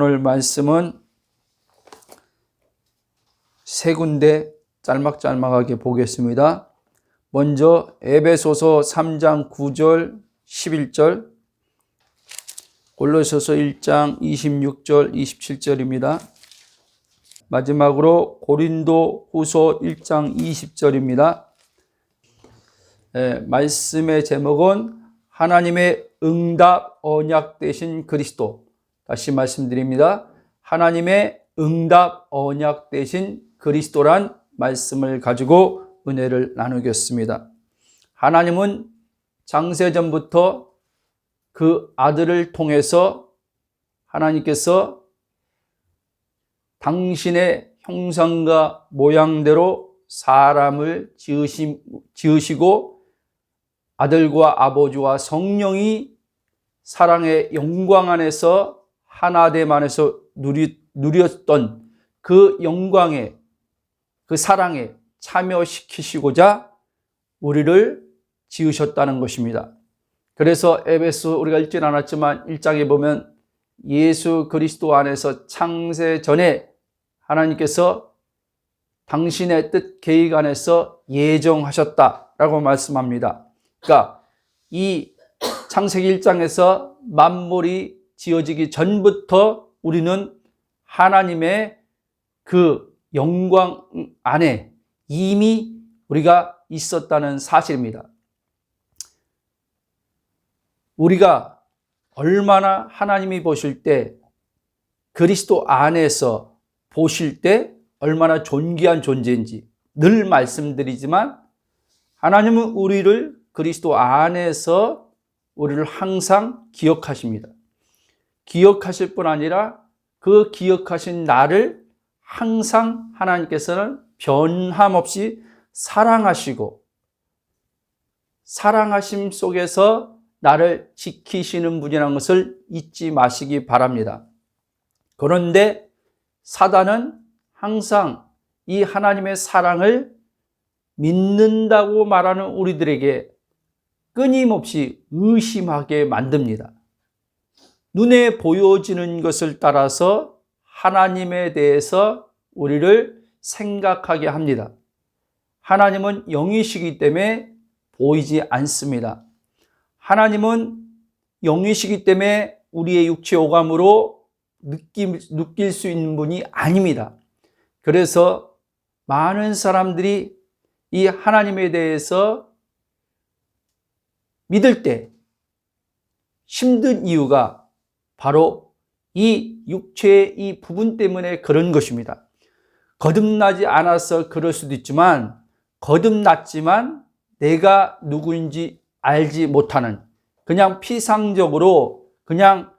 오늘 말씀은 세 군데 짤막짤막하게 보겠습니다. 먼저 에베소서 3장 9절 11절, 골로새서 1장 26절 27절입니다. 마지막으로 고린도 후서 1장 20절입니다. 말씀의 제목은 하나님의 응답 언약 되신 그리스도. 다시 말씀드립니다. 하나님의 응답 언약 되신 그리스도란 말씀을 가지고 은혜를 나누겠습니다. 하나님은 창세전부터 그 아들을 통해서 하나님께서 당신의 형상과 모양대로 사람을 지으시고 아들과 아버지와 성령이 사랑의 영광 안에서 하나됨 안에서 누렸던 그 영광에, 그 사랑에 참여시키시고자 우리를 지으셨다는 것입니다. 그래서 에베소 우리가 읽진 않았지만 1장에 보면 예수 그리스도 안에서 창세 전에 하나님께서 당신의 뜻 계획 안에서 예정하셨다라고 말씀합니다. 그러니까 이 창세기 1장에서 만물이 지어지기 전부터 우리는 하나님의 그 영광 안에 이미 우리가 있었다는 사실입니다. 우리가 얼마나 하나님이 보실 때, 그리스도 안에서 보실 때 얼마나 존귀한 존재인지 늘 말씀드리지만, 하나님은 우리를 그리스도 안에서 우리를 항상 기억하십니다. 기억하실 뿐 아니라 그 기억하신 나를 항상 하나님께서는 변함없이 사랑하시고, 사랑하심 속에서 나를 지키시는 분이라는 것을 잊지 마시기 바랍니다. 그런데 사단은 항상 이 하나님의 사랑을 믿는다고 말하는 우리들에게 끊임없이 의심하게 만듭니다. 눈에 보여지는 것을 따라서 하나님에 대해서 우리를 생각하게 합니다. 하나님은 영이시기 때문에 보이지 않습니다. 하나님은 영이시기 때문에 우리의 육체 오감으로 느낄 수 있는 분이 아닙니다. 그래서 많은 사람들이 이 하나님에 대해서 믿을 때 힘든 이유가 바로 이 육체의 이 부분 때문에 그런 것입니다. 거듭나지 않아서 그럴 수도 있지만, 거듭났지만 내가 누구인지 알지 못하는, 그냥 피상적으로 그냥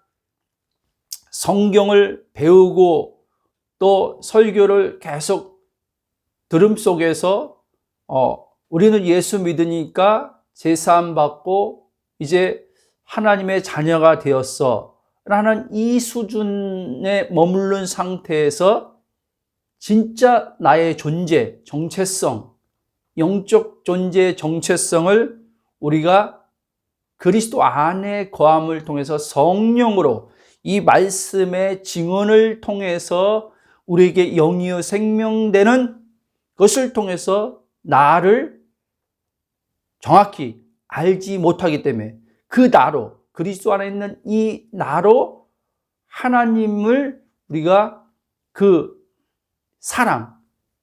성경을 배우고 또 설교를 계속 들음 속에서 우리는 예수 믿으니까 제사함 받고 이제 하나님의 자녀가 되었어 라는 이 수준에 머무른 상태에서 진짜 나의 존재, 정체성, 영적 존재의 정체성을 우리가 그리스도 안에 거함을 통해서 성령으로 이 말씀의 증언을 통해서 우리에게 영이요 생명되는 것을 통해서 나를 정확히 알지 못하기 때문에 그 나로, 그리스도 안에 있는 이 나로 하나님을 우리가 그 사랑,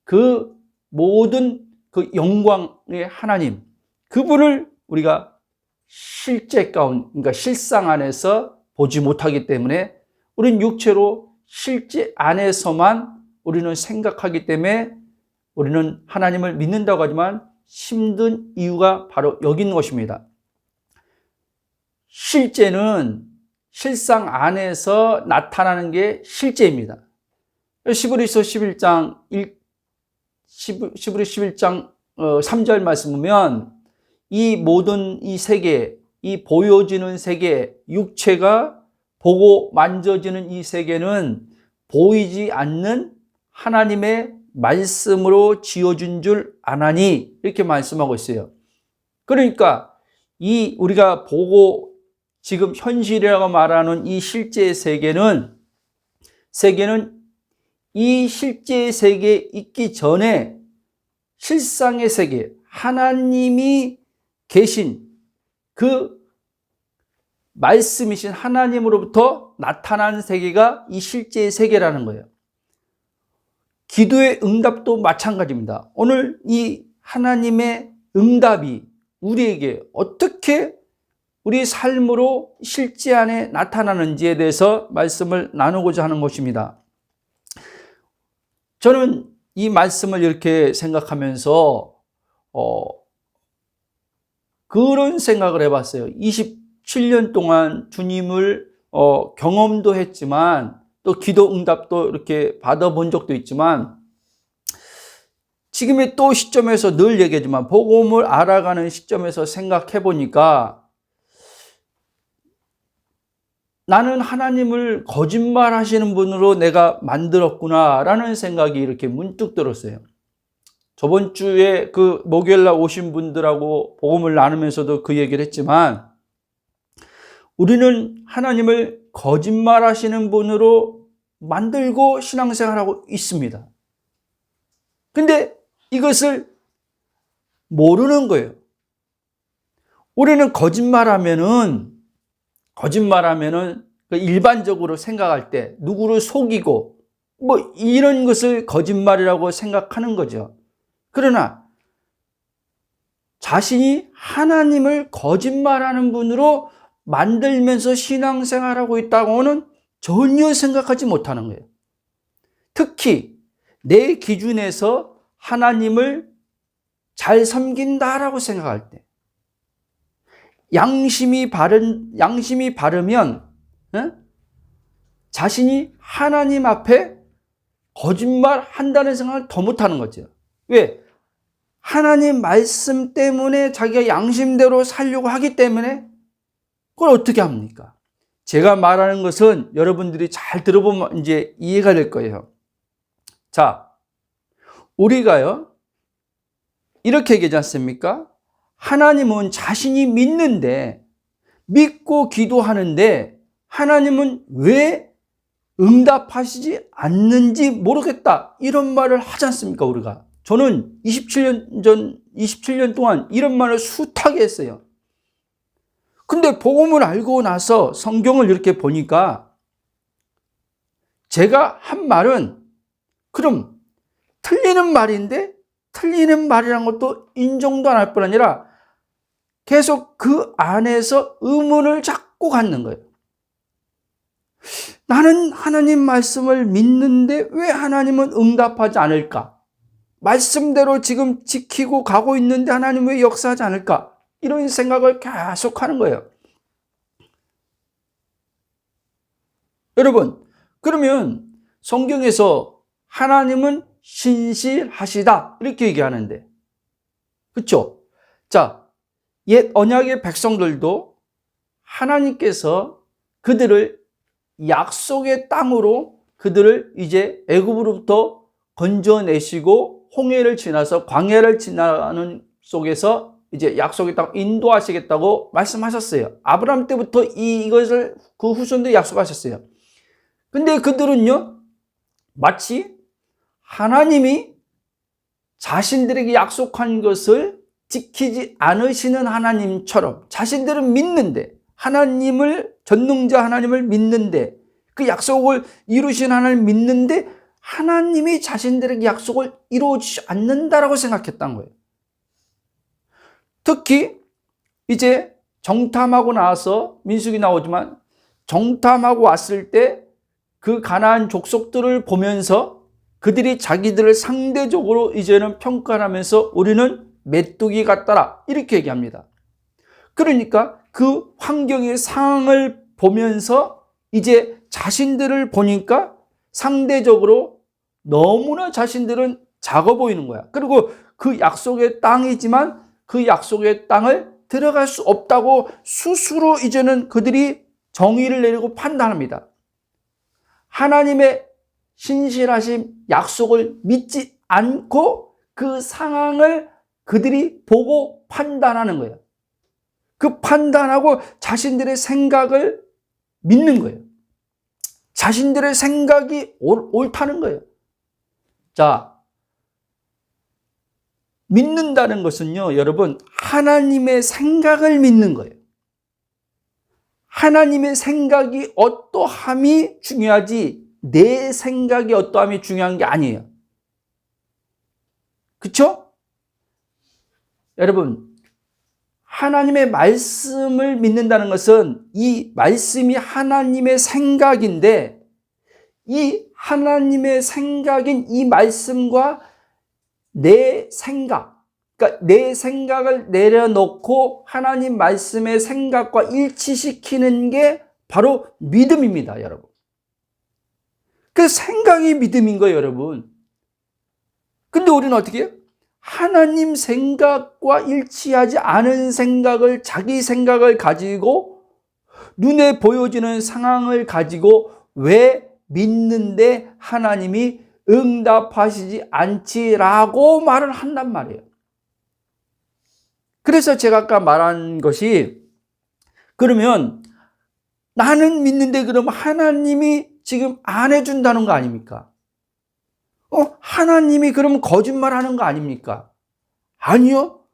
그 모든 그 영광의 하나님, 그분을 우리가 실제 가운데, 그러니까 실상 안에서 보지 못하기 때문에 우리는 육체로 실제 안에서만 우리는 생각하기 때문에 우리는 하나님을 믿는다고 하지만 힘든 이유가 바로 여기 있는 것입니다. 실제는 실상 안에서 나타나는 게 실제입니다. 히브리서 11장 3절 말씀 보면 이 모든 이 세계, 이 보여지는 세계, 육체가 보고 만져지는 이 세계는 보이지 않는 하나님의 말씀으로 지어준 줄 아나니, 이렇게 말씀하고 있어요. 그러니까 이 우리가 보고 지금 현실이라고 말하는 이 실제 세계는 세계는 이 실제 세계에 있기 전에 실상의 세계, 하나님이 계신 그 말씀이신 하나님으로부터 나타난 세계가 이 실제의 세계라는 거예요. 기도의 응답도 마찬가지입니다. 오늘 이 하나님의 응답이 우리에게 어떻게 우리 삶으로 실제 안에 나타나는지에 대해서 말씀을 나누고자 하는 것입니다. 저는 이 말씀을 이렇게 생각하면서 그런 생각을 해봤어요. 27년 동안 주님을 경험도 했지만 또 기도 응답도 이렇게 받아본 적도 있지만 지금의 또 시점에서 늘 얘기하지만 복음을 알아가는 시점에서 생각해 보니까 나는 하나님을 거짓말 하시는 분으로 내가 만들었구나 라는 생각이 이렇게 문득 들었어요. 저번 주에 그 목요일날 오신 분들하고 복음을 나누면서도 그 얘기를 했지만 우리는 하나님을 거짓말 하시는 분으로 만들고 신앙생활하고 있습니다. 근데 이것을 모르는 거예요. 우리는 거짓말하면은 일반적으로 생각할 때 누구를 속이고 뭐 이런 것을 거짓말이라고 생각하는 거죠. 그러나 자신이 하나님을 거짓말하는 분으로 만들면서 신앙생활하고 있다고는 전혀 생각하지 못하는 거예요. 특히 내 기준에서 하나님을 잘 섬긴다라고 생각할 때 양심이 바르면 자신이 하나님 앞에 거짓말 한다는 생각을 더 못하는 거죠. 왜? 하나님 말씀 때문에 자기가 양심대로 살려고 하기 때문에 그걸 어떻게 합니까? 제가 말하는 것은 여러분들이 잘 들어보면 이제 이해가 될 거예요. 자, 우리가요 이렇게 얘기하지 않습니까? 하나님은 자신이 믿고 기도하는데 하나님은 왜 응답하시지 않는지 모르겠다 이런 말을 하지 않습니까? 우리가. 저는 27년 동안 이런 말을 숱하게 했어요. 근데 복음을 알고 나서 성경을 이렇게 보니까 제가 한 말은 그럼 틀리는 말인데 틀리는 말이란 것도 인정도 안 할 뿐 아니라 계속 그 안에서 의문을 자꾸 갖는 거예요. 나는 하나님 말씀을 믿는데 왜 하나님은 응답하지 않을까? 말씀대로 지금 지키고 가고 있는데 하나님 왜 역사하지 않을까? 이런 생각을 계속 하는 거예요. 여러분, 그러면 성경에서 하나님은 신실하시다 이렇게 얘기하는데 그렇죠? 자, 옛 언약의 백성들도 하나님께서 그들을 약속의 땅으로 그들을 이제 애굽으로부터 건져내시고 홍해를 지나서 광야를 지나는 속에서 이제 약속의 땅 인도하시겠다고 말씀하셨어요. 아브라함 때부터 이것을 그 후손들이 약속하셨어요. 근데 그들은요 마치 하나님이 자신들에게 약속한 것을 지키지 않으시는 하나님처럼 자신들은 믿는데 하나님을 전능자 하나님을 믿는데 그 약속을 이루신 하나님을 믿는데 하나님이 자신들에게 약속을 이루어주지 않는다라고 생각했던 거예요. 특히 이제 정탐하고 나와서 민수기 나오지만 정탐하고 왔을 때 그 가나안 족속들을 보면서 그들이 자기들을 상대적으로 이제는 평가하면서 우리는 메뚜기 같더라 이렇게 얘기합니다. 그러니까 그 환경의 상황을 보면서 이제 자신들을 보니까 상대적으로 너무나 자신들은 작아 보이는 거야. 그리고 그 약속의 땅이지만 그 약속의 땅을 들어갈 수 없다고 스스로 이제는 그들이 정의를 내리고 판단합니다. 하나님의 신실하신 약속을 믿지 않고 그 상황을 그들이 보고 판단하는 거예요. 그 판단하고 자신들의 생각을 믿는 거예요. 자신들의 생각이 옳다는 거예요. 자, 믿는다는 것은요, 여러분, 하나님의 생각을 믿는 거예요. 하나님의 생각이 어떠함이 중요하지 내 생각이 어떠함이 중요한 게 아니에요. 그렇죠? 여러분, 하나님의 말씀을 믿는다는 것은 이 말씀이 하나님의 생각인데 이 하나님의 생각인 이 말씀과 내 생각, 그러니까 내 생각을 내려놓고 하나님 말씀의 생각과 일치시키는 게 바로 믿음입니다, 여러분. 그 생각이 믿음인 거예요, 여러분. 근데 우리는 어떻게 해요? 하나님 생각과 일치하지 않은 생각을, 자기 생각을 가지고 눈에 보여지는 상황을 가지고 왜 믿는데 하나님이 응답하시지 않지라고 말을 한단 말이에요. 그래서 제가 아까 말한 것이, 그러면 나는 믿는데 그럼 하나님이 지금 안 해준다는 거 아닙니까? 하나님이 그럼 거짓말하는 거 아닙니까? 아니요.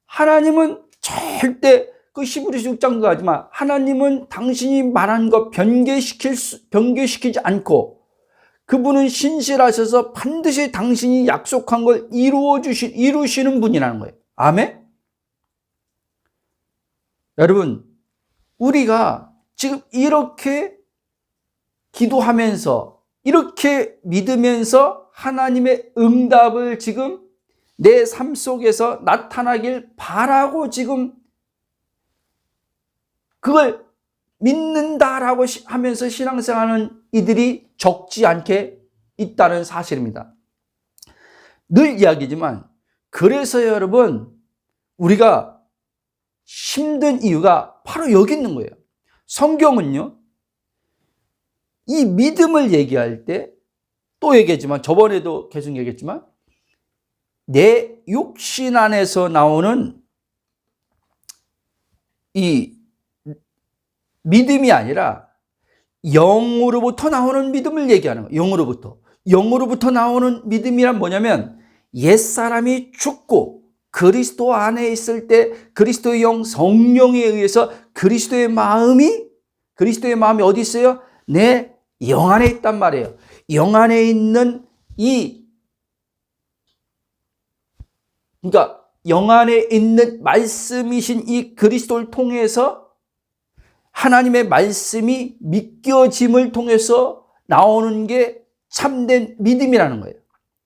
하나님은 절대 그 히브리서 6장도 하지만 하나님은 당신이 말한 것 변개시키지 않고 그분은 신실하셔서 반드시 당신이 약속한 걸 이루시는 분이라는 거예요. 아멘? 여러분, 우리가 지금 이렇게 기도하면서 이렇게 믿으면서 하나님의 응답을 지금 내 삶 속에서 나타나길 바라고 지금 그걸 믿는다라고 하면서 신앙생활하는 이들이 적지 않게 있다는 사실입니다. 늘 이야기지만 그래서 여러분 우리가 힘든 이유가 바로 여기 있는 거예요. 성경은요, 이 믿음을 얘기할 때 또 얘기했지만 저번에도 계속 얘기했지만 내 육신 안에서 나오는 이 믿음이 아니라 영으로부터 나오는 믿음을 얘기하는 거예요. 영으로부터 나오는 믿음이란 뭐냐면 옛사람이 죽고 그리스도 안에 있을 때 그리스도의 영 성령에 의해서 그리스도의 마음이 어디 있어요? 내 영 안에 있단 말이에요. 영 안에 있는 그러니까 영 안에 있는 말씀이신 이 그리스도를 통해서 하나님의 말씀이 믿겨짐을 통해서 나오는 게 참된 믿음이라는 거예요.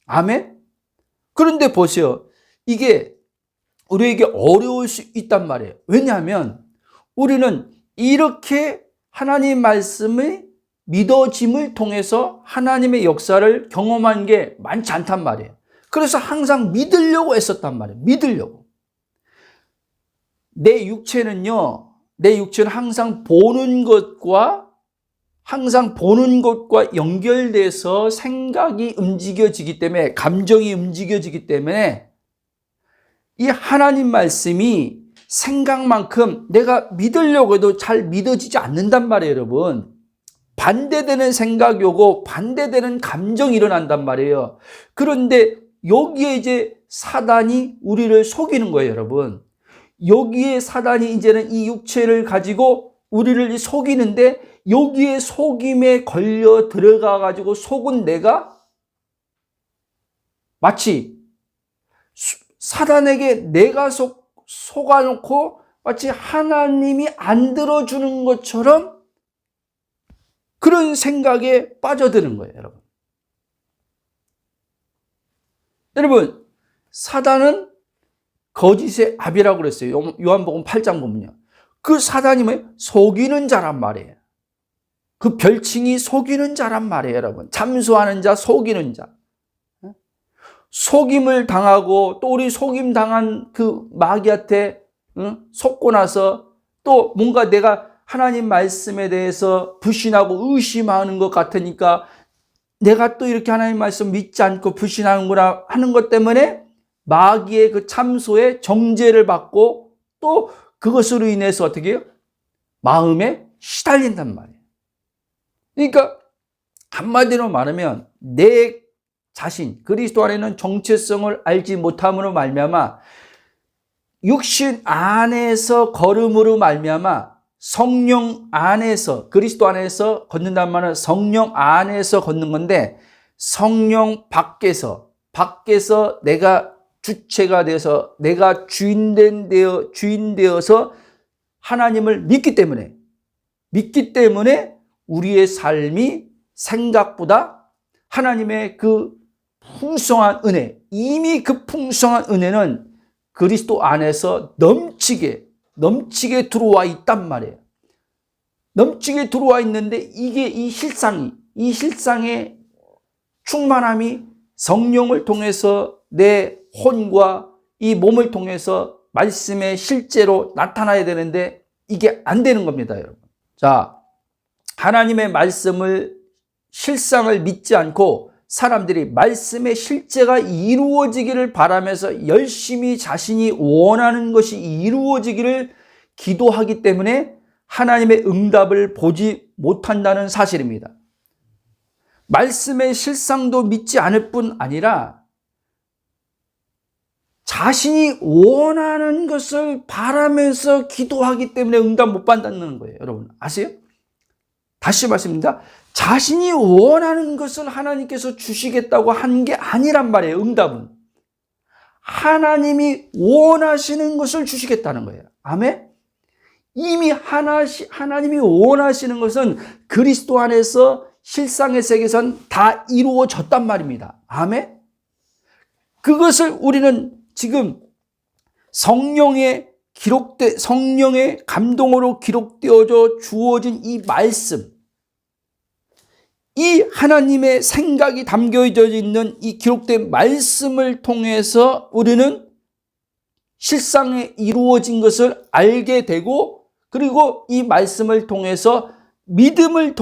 아멘? 그런데 보세요. 이게 우리에게 어려울 수 있단 말이에요. 왜냐하면 우리는 이렇게 하나님 말씀의 믿어짐을 통해서 하나님의 역사를 경험한 게 많지 않단 말이에요. 그래서 항상 믿으려고 했었단 말이에요. 믿으려고. 내 육체는 항상 보는 것과 연결돼서 생각이 움직여지기 때문에, 감정이 움직여지기 때문에 이 하나님 말씀이 생각만큼 내가 믿으려고 해도 잘 믿어지지 않는단 말이에요, 여러분. 반대되는 생각이 오고 반대되는 감정이 일어난단 말이에요. 그런데 여기에 이제 사단이 우리를 속이는 거예요, 여러분. 여기에 사단이 이제는 이 육체를 가지고 우리를 속이는데 여기에 속임에 걸려 들어가 가지고 속은 내가 마치 사단에게 내가 속아놓고 마치 하나님이 안 들어주는 것처럼 그런 생각에 빠져드는 거예요, 여러분. 여러분, 사단은 거짓의 아비라고 그랬어요. 요한복음 8장 보면요. 그 사단이 뭐예요? 속이는 자란 말이에요. 그 별칭이 속이는 자란 말이에요, 여러분. 잠수하는 자, 속이는 자. 속임을 당하고 또 우리 속임 당한 그 마귀한테 속고 나서 또 뭔가 내가 하나님 말씀에 대해서 불신하고 의심하는 것 같으니까 내가 또 이렇게 하나님 말씀 믿지 않고 불신하는구나 하는 것 때문에 마귀의 그 참소에 정죄를 받고 또 그것으로 인해서 어떻게 해요? 마음에 시달린단 말이에요. 그러니까 한마디로 말하면 내 자신, 그리스도 안에는 정체성을 알지 못함으로 말미암아 육신 안에서 걸음으로 말미암아 성령 안에서, 그리스도 안에서 걷는단 말은 성령 안에서 걷는 건데, 성령 밖에서 내가 주체가 돼서 내가 주인 되어서 하나님을 믿기 때문에 우리의 삶이 생각보다 하나님의 그 풍성한 은혜, 이미 그 풍성한 은혜는 그리스도 안에서 넘치게 들어와 있단 말이에요. 넘치게 들어와 있는데 이게 이 실상의 충만함이 성령을 통해서 내 혼과 이 몸을 통해서 말씀에 실제로 나타나야 되는데 이게 안 되는 겁니다, 여러분. 자, 하나님의 말씀을 실상을 믿지 않고 사람들이 말씀의 실제가 이루어지기를 바라면서 열심히 자신이 원하는 것이 이루어지기를 기도하기 때문에 하나님의 응답을 보지 못한다는 사실입니다. 말씀의 실상도 믿지 않을 뿐 아니라 자신이 원하는 것을 바라면서 기도하기 때문에 응답 못 받는 거예요. 여러분 아세요? 다시 말씀드립니다. 자신이 원하는 것을 하나님께서 주시겠다고 한 게 아니란 말이에요. 응답은 하나님이 원하시는 것을 주시겠다는 거예요. 아멘? 이미 하나님이 원하시는 것은 그리스도 안에서 실상의 세계선 다 이루어졌단 말입니다. 아멘? 그것을 우리는 지금 성령의 감동으로 기록되어져 주어진 이 말씀, 이 하나님의 생각이 담겨져 있는 이 기록된 말씀을 통해서 우리는 실상에 이루어진 것을 알게 되고, 그리고 이 말씀을 통해서 믿는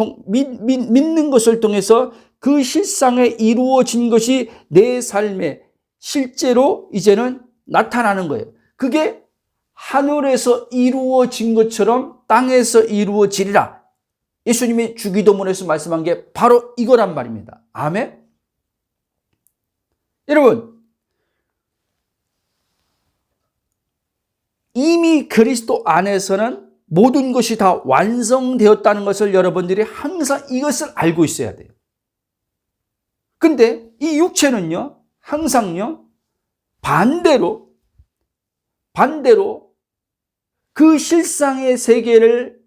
것을 통해서 그 실상에 이루어진 것이 내 삶에 실제로 이제는 나타나는 거예요. 그게 하늘에서 이루어진 것처럼 땅에서 이루어지리라. 예수님이 주기도문에서 말씀한 게 바로 이거란 말입니다. 아멘? 여러분, 이미 그리스도 안에서는 모든 것이 다 완성되었다는 것을 여러분들이 항상 이것을 알고 있어야 돼요. 근데 이 육체는요, 항상요, 반대로 그 실상의 세계를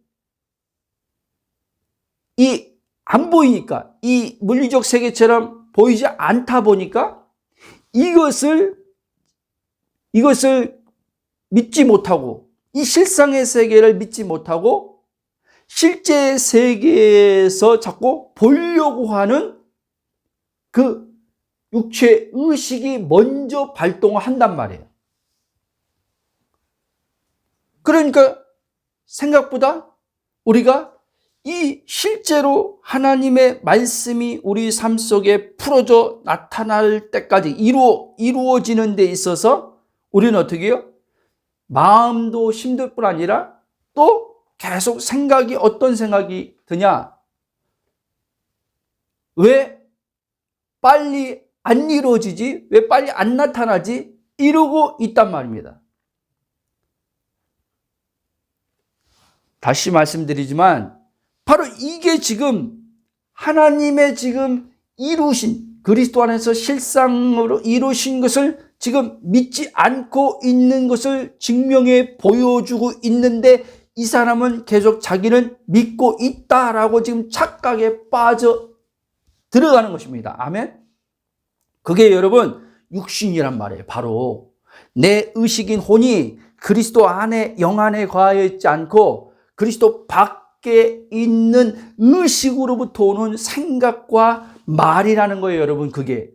안 보이니까, 이 물리적 세계처럼 보이지 않다 보니까 이것을 믿지 못하고, 이 실상의 세계를 믿지 못하고 실제 세계에서 자꾸 보려고 하는 그 육체 의식이 먼저 발동을 한단 말이에요. 그러니까 생각보다 우리가 이 실제로 하나님의 말씀이 우리 삶 속에 풀어져 나타날 때까지 이루어지는 데 있어서 우리는 어떻게 해요? 마음도 힘들 뿐 아니라 또 계속 어떤 생각이 드냐? 왜 빨리 안 이루어지지? 왜 빨리 안 나타나지? 이러고 있단 말입니다. 다시 말씀드리지만 바로 이게 지금 하나님의 지금 이루신, 그리스도 안에서 실상으로 이루신 것을 지금 믿지 않고 있는 것을 증명해 보여주고 있는데, 이 사람은 계속 자기는 믿고 있다라고 지금 착각에 빠져 들어가는 것입니다. 아멘? 그게 여러분 육신이란 말이에요. 바로 내 의식인 혼이 그리스도 안에, 영 안에 거하여 있지 않고 그리스도 밖에 있는 의식으로부터 오는 생각과 말이라는 거예요, 여러분. 그게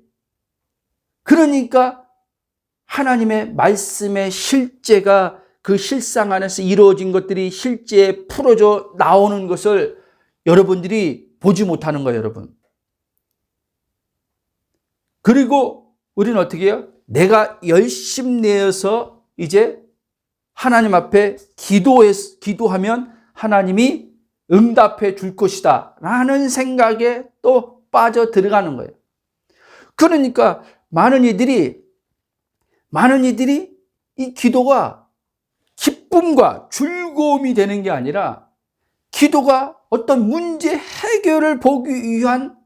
그러니까 하나님의 말씀의 실제가 그 실상 안에서 이루어진 것들이 실제에 풀어져 나오는 것을 여러분들이 보지 못하는 거예요, 여러분. 그리고 우리는 어떻게 해요? 내가 열심 내어서 이제 하나님 앞에 기도하면 하나님이 응답해 줄 것이다 라는 생각에 또 빠져 들어가는 거예요. 그러니까 많은 이들이 이 기도가 기쁨과 즐거움이 되는 게 아니라 기도가 어떤 문제 해결을 보기 위한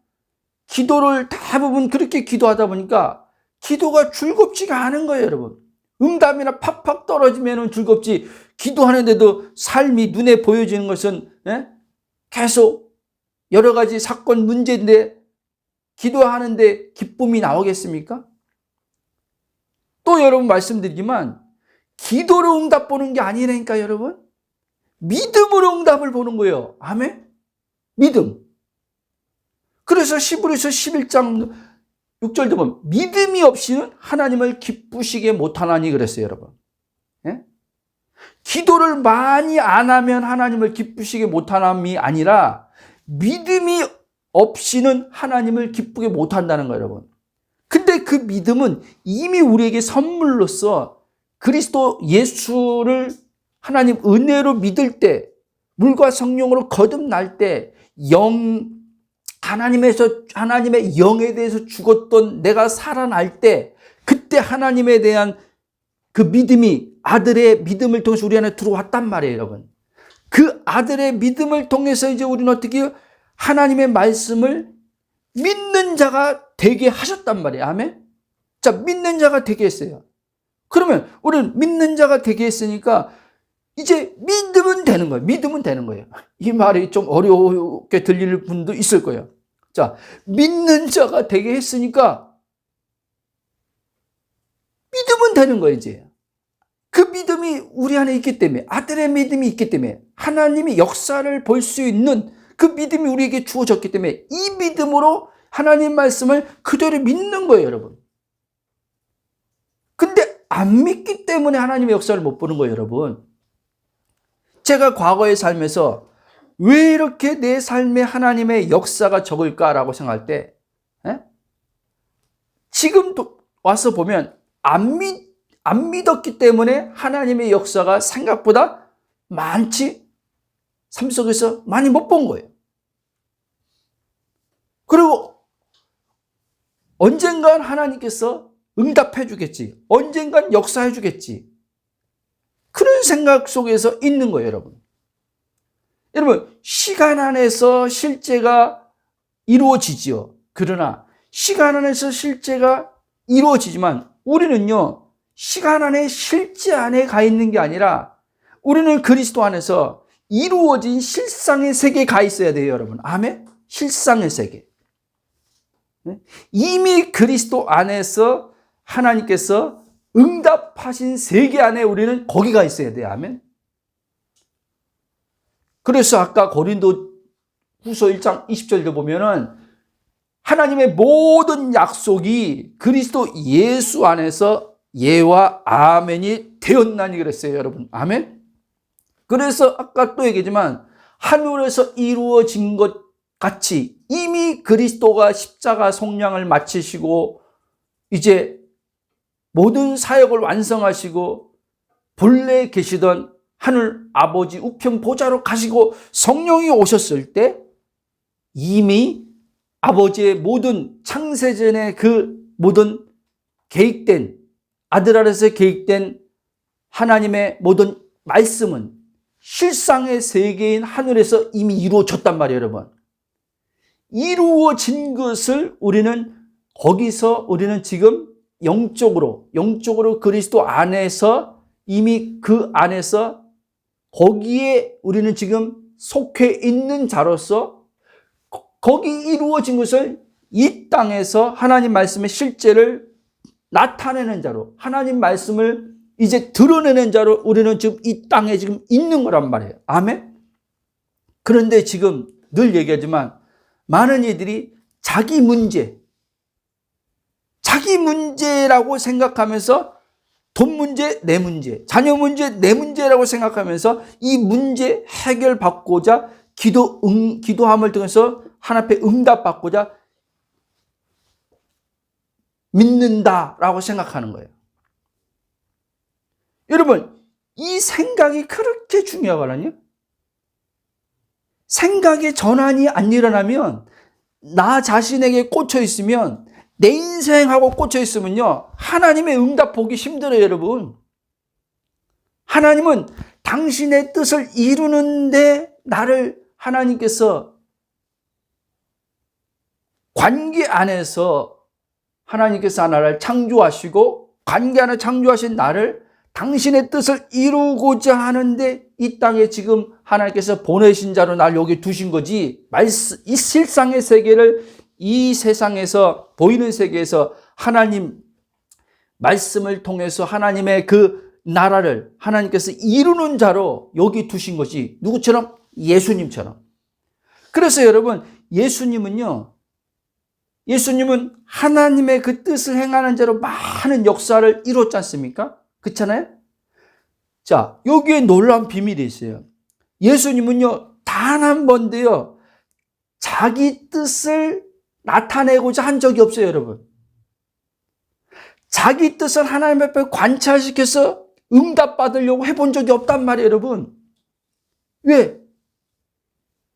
기도를 대부분 그렇게 기도하다 보니까 기도가 즐겁지가 않은 거예요, 여러분. 응답이나 팍팍 떨어지면 즐겁지, 기도하는데도 삶이 눈에 보여지는 것은 계속 여러 가지 사건 문제인데 기도하는데 기쁨이 나오겠습니까? 또 여러분 말씀드리지만 기도로 응답 보는 게 아니라니까, 여러분. 믿음으로 응답을 보는 거예요. 아멘? 믿음. 그래서 히브리서 11장 6절도 보면 믿음이 없이는 하나님을 기쁘시게 못하나니 그랬어요, 여러분. 예? 기도를 많이 안 하면 하나님을 기쁘시게 못하남이 아니라 믿음이 없이는 하나님을 기쁘게 못한다는 거예요, 여러분. 근데 그 믿음은 이미 우리에게 선물로서 그리스도 예수를 하나님 은혜로 믿을 때, 물과 성령으로 거듭날 때, 하나님의 영에 대해서 죽었던 내가 살아날 때, 그때 하나님에 대한 그 믿음이, 아들의 믿음을 통해서 우리 안에 들어왔단 말이에요, 여러분. 그 아들의 믿음을 통해서 이제 우리는 어떻게 하나님의 말씀을 믿는 자가 되게 하셨단 말이에요. 아멘? 자, 믿는 자가 되게 했어요. 그러면 우리는 믿는 자가 되게 했으니까 이제 믿으면 되는 거예요. 믿으면 되는 거예요. 이 말이 좀 어렵게 들릴 분도 있을 거예요. 자, 믿는 자가 되게 했으니까 믿으면 되는 거예요, 이제. 그 믿음이 우리 안에 있기 때문에, 아들의 믿음이 있기 때문에, 하나님이 역사를 볼 수 있는 그 믿음이 우리에게 주어졌기 때문에 이 믿음으로 하나님 말씀을 그대로 믿는 거예요, 여러분. 근데 안 믿기 때문에 하나님의 역사를 못 보는 거예요, 여러분. 제가 과거의 삶에서 왜 이렇게 내 삶에 하나님의 역사가 적을까라고 생각할 때, 지금 와서 보면 안 믿었기 때문에 하나님의 역사가 생각보다 많지, 삶 속에서 많이 못 본 거예요. 그리고 언젠간 하나님께서 응답해 주겠지, 언젠간 역사해 주겠지, 그런 생각 속에서 있는 거예요, 여러분. 여러분, 시간 안에서 실제가 이루어지지요. 그러나 시간 안에서 실제가 이루어지지만 우리는요, 시간 안에 실제 안에 가 있는 게 아니라 우리는 그리스도 안에서 이루어진 실상의 세계에 가 있어야 돼요, 여러분. 아멘? 실상의 세계. 이미 그리스도 안에서 하나님께서 응답하신 세계 안에 우리는 거기가 있어야 돼요. 아멘. 그래서 아까 고린도 후서 1장 20절도 보면은 하나님의 모든 약속이 그리스도 예수 안에서 예와 아멘이 되었나니 그랬어요, 여러분. 아멘. 그래서 아까 또 얘기했지만 하늘에서 이루어진 것 같이 이미 그리스도가 십자가 속량을 마치시고 이제 모든 사역을 완성하시고 본래 계시던 하늘 아버지 우편 보좌로 가시고 성령이 오셨을 때 이미 아버지의 모든 창세전의 그 모든 계획된, 아들 안에서 계획된 하나님의 모든 말씀은 실상의 세계인 하늘에서 이미 이루어졌단 말이에요, 여러분. 이루어진 것을 우리는 거기서 우리는 지금 영적으로 그리스도 안에서 이미 그 안에서 거기에 우리는 지금 속해 있는 자로서 거기 이루어진 것을 이 땅에서 하나님 말씀의 실제를 나타내는 자로, 하나님 말씀을 이제 드러내는 자로 우리는 지금 이 땅에 지금 있는 거란 말이에요. 아멘? 그런데 지금 늘 얘기하지만 많은 이들이 자기 문제라고 생각하면서 돈 문제, 내 문제, 자녀 문제, 내 문제라고 생각하면서 이 문제 해결받고자 기도함을 통해서 하나님 앞에 응답받고자 믿는다라고 생각하는 거예요. 여러분, 이 생각이 그렇게 중요하거든요. 생각의 전환이 안 일어나면, 나 자신에게 꽂혀 있으면, 내 인생하고 꽂혀 있으면요, 하나님의 응답 보기 힘들어요, 여러분. 하나님은 당신의 뜻을 이루는데 나를 하나님께서 관계 안에서 하나님께서 나를 창조하시고 관계 안에 창조하신 나를 당신의 뜻을 이루고자 하는데 이 땅에 지금 하나님께서 보내신 자로 날 여기 두신 거지, 이 실상의 세계를 이 세상에서 보이는 세계에서 하나님 말씀을 통해서 하나님의 그 나라를 하나님께서 이루는 자로 여기 두신 것이 누구처럼? 예수님처럼. 그래서 여러분, 예수님은 하나님의 그 뜻을 행하는 자로 많은 역사를 이뤘지 않습니까? 그렇잖아요? 자, 여기에 놀라운 비밀이 있어요. 예수님은요, 단 한 번도요, 자기 뜻을 나타내고자 한 적이 없어요, 여러분. 자기 뜻을 하나님 앞에 관찰시켜서 응답받으려고 해본 적이 없단 말이에요, 여러분. 왜?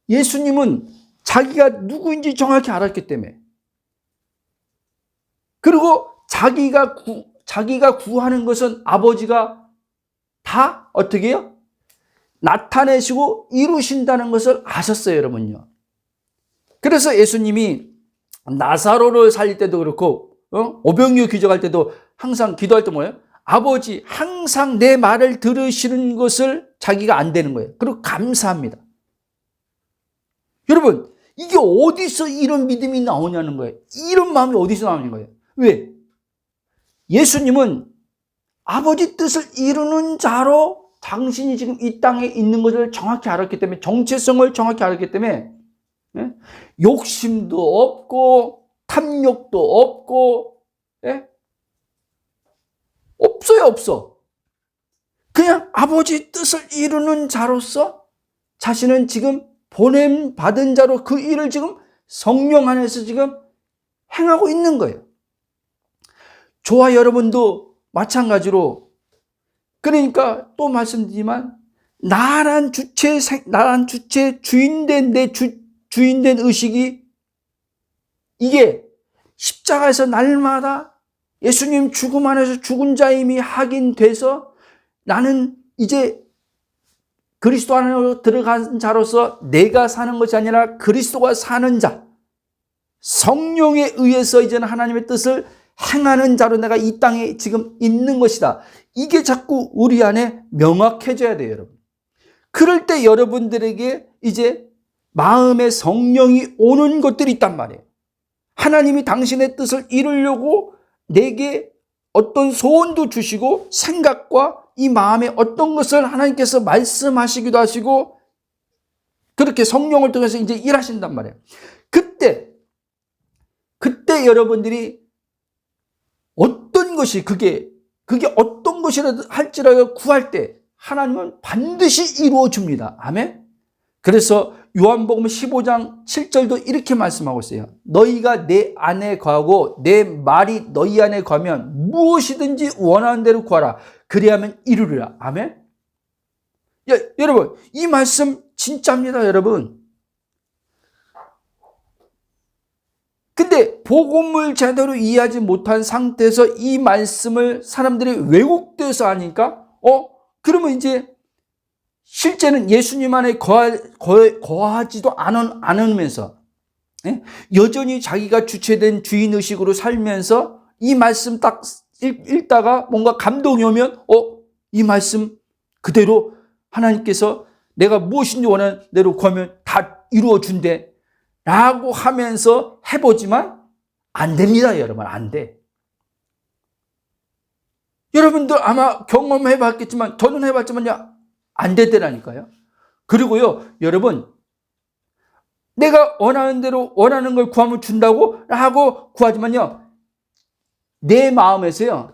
예수님은 자기가 누구인지 정확히 알았기 때문에. 그리고 자기가 구하는 것은 아버지가 다 어떻게 해요? 나타내시고 이루신다는 것을 아셨어요, 여러분요. 그래서 예수님이 나사로를 살릴 때도 그렇고, 오병이어 기적할 때도 항상 기도할 때 뭐예요? 아버지, 항상 내 말을 들으시는 것을 자기가 안 되는 거예요. 그리고 감사합니다. 여러분, 이게 어디서 이런 믿음이 나오냐는 거예요. 이런 마음이 어디서 나오는 거예요. 왜? 예수님은 아버지 뜻을 이루는 자로 당신이 지금 이 땅에 있는 것을 정확히 알았기 때문에, 정체성을 정확히 알았기 때문에, 욕심도 없고 탐욕도 없고, 없어요, 없어. 그냥 아버지 뜻을 이루는 자로서 자신은 지금 보냄 받은 자로 그 일을 지금 성령 안에서 지금 행하고 있는 거예요. 저와 여러분도 마찬가지로, 그러니까 또 말씀드리지만, 나란 주체 주인된 내 주인된 의식이, 이게 십자가에서 날마다 예수님 죽음 안에서 죽은 자임이 확인돼서 나는 이제 그리스도 안으로 들어간 자로서 내가 사는 것이 아니라 그리스도가 사는 자, 성령에 의해서 이제는 하나님의 뜻을 행하는 자로 내가 이 땅에 지금 있는 것이다. 이게 자꾸 우리 안에 명확해져야 돼요, 여러분. 그럴 때 여러분들에게 이제 마음에 성령이 오는 것들이 있단 말이에요. 하나님이 당신의 뜻을 이루려고 내게 어떤 소원도 주시고 생각과 이 마음에 어떤 것을 하나님께서 말씀하시기도 하시고 그렇게 성령을 통해서 이제 일하신단 말이에요. 그때 여러분들이 어떤 것이 그게 어떤 것이라도 할지라도 구할 때 하나님은 반드시 이루어 줍니다. 아멘. 그래서 요한복음 15장 7절도 이렇게 말씀하고 있어요. 너희가 내 안에 거하고 내 말이 너희 안에 거하면 무엇이든지 원하는 대로 구하라. 그리하면 이루리라. 아멘. 여러분, 이 말씀 진짜입니다, 여러분. 근데 복음을 제대로 이해하지 못한 상태에서 이 말씀을 사람들이 왜곡돼서 하니까 그러면 이제 실제는 예수님 안에 거하지도 않으면서 여전히 자기가 주체된 주인의식으로 살면서 이 말씀 딱 읽다가 뭔가 감동이 오면 이 말씀 그대로 하나님께서 내가 무엇인지 원하는 대로 구하면 다 이루어 준대 라고 하면서 해보지만 안 됩니다, 여러분. 안 돼. 여러분들 아마 경험해봤겠지만 저는 해봤지만요, 안 되더라니까요. 그리고요, 여러분, 내가 원하는 대로 원하는 걸 구하면 준다고 하고 구하지만요, 내 마음에서요,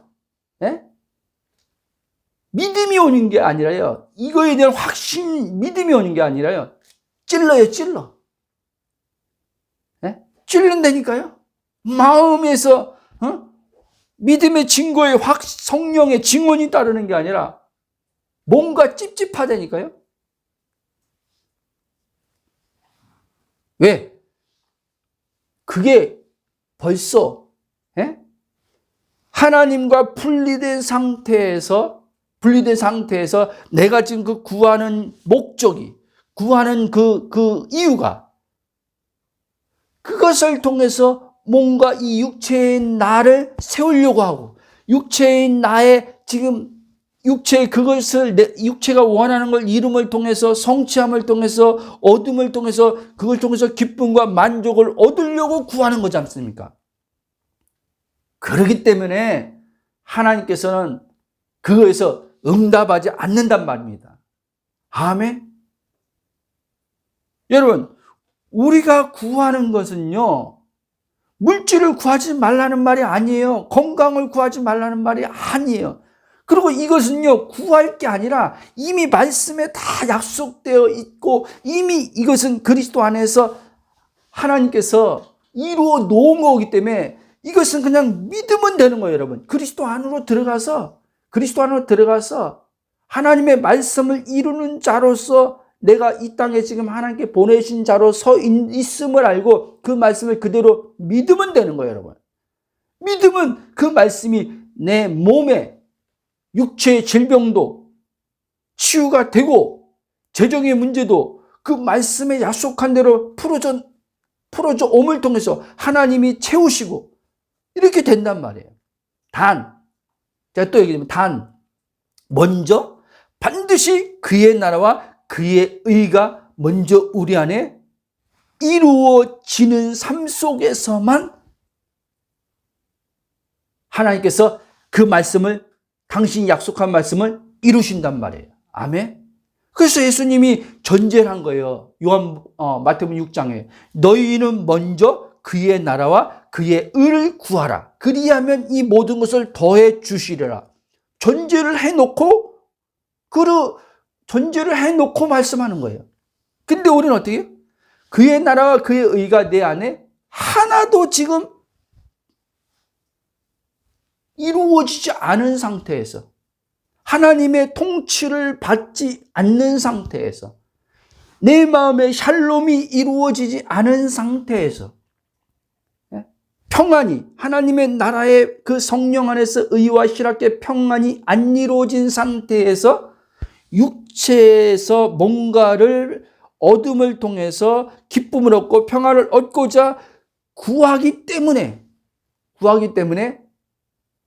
믿음이 오는 게 아니라요, 이거에 대한 믿음이 오는 게 아니라요, 찔러요, 찔러. 찔른다니까요. 마음에서 믿음의 증거에 성령의 증언이 따르는 게 아니라 뭔가 찝찝하다니까요. 왜? 그게 벌써 하나님과 분리된 상태에서 내가 지금 그 구하는 목적이, 구하는 그 이유가, 그것을 통해서 뭔가 이 육체의 나를 세우려고 하고, 육체의 나의 지금 육체의 그것을 육체가 원하는 걸 이룸을 통해서, 성취함을 통해서, 얻음을 통해서, 그걸 통해서 기쁨과 만족을 얻으려고 구하는 거지 않습니까? 그렇기 때문에 하나님께서는 그거에서 응답하지 않는단 말입니다. 아멘. 여러분, 우리가 구하는 것은요, 물질을 구하지 말라는 말이 아니에요. 건강을 구하지 말라는 말이 아니에요. 그리고 이것은요, 구할 게 아니라 이미 말씀에 다 약속되어 있고, 이미 이것은 그리스도 안에서 하나님께서 이루어 놓은 거기 때문에 이것은 그냥 믿으면 되는 거예요, 여러분. 그리스도 안으로 들어가서 하나님의 말씀을 이루는 자로서 내가 이 땅에 지금 하나님께 보내신 자로 서 있음을 알고 그 말씀을 그대로 믿으면 되는 거예요, 여러분. 믿으면 그 말씀이 내 몸에 육체의 질병도 치유가 되고, 재정의 문제도 그 말씀에 약속한 대로 풀어져 옴을 통해서 하나님이 채우시고 이렇게 된단 말이에요. 제가 또 얘기하면 먼저 반드시 그의 나라와 그의 의가 먼저 우리 안에 이루어지는 삶 속에서만 하나님께서 그 말씀을, 당신이 약속한 말씀을 이루신단 말이에요. 아멘. 그래서 예수님이 전제를 한 거예요. 마태복음 6장에 너희는 먼저 그의 나라와 그의 의를 구하라. 그리하면 이 모든 것을 더해 주시리라. 전제를 해놓고 말씀하는 거예요. 근데 우리는 어떻게 해요? 그의 나라와 그의 의가 내 안에 하나도 지금 이루어지지 않은 상태에서, 하나님의 통치를 받지 않는 상태에서, 내 마음의 샬롬이 이루어지지 않은 상태에서, 평안이, 하나님의 나라의 그 성령 안에서 의와 희락의 평안이 안 이루어진 상태에서 육체에서 뭔가를 얻음을 통해서 기쁨을 얻고 평안을 얻고자 구하기 때문에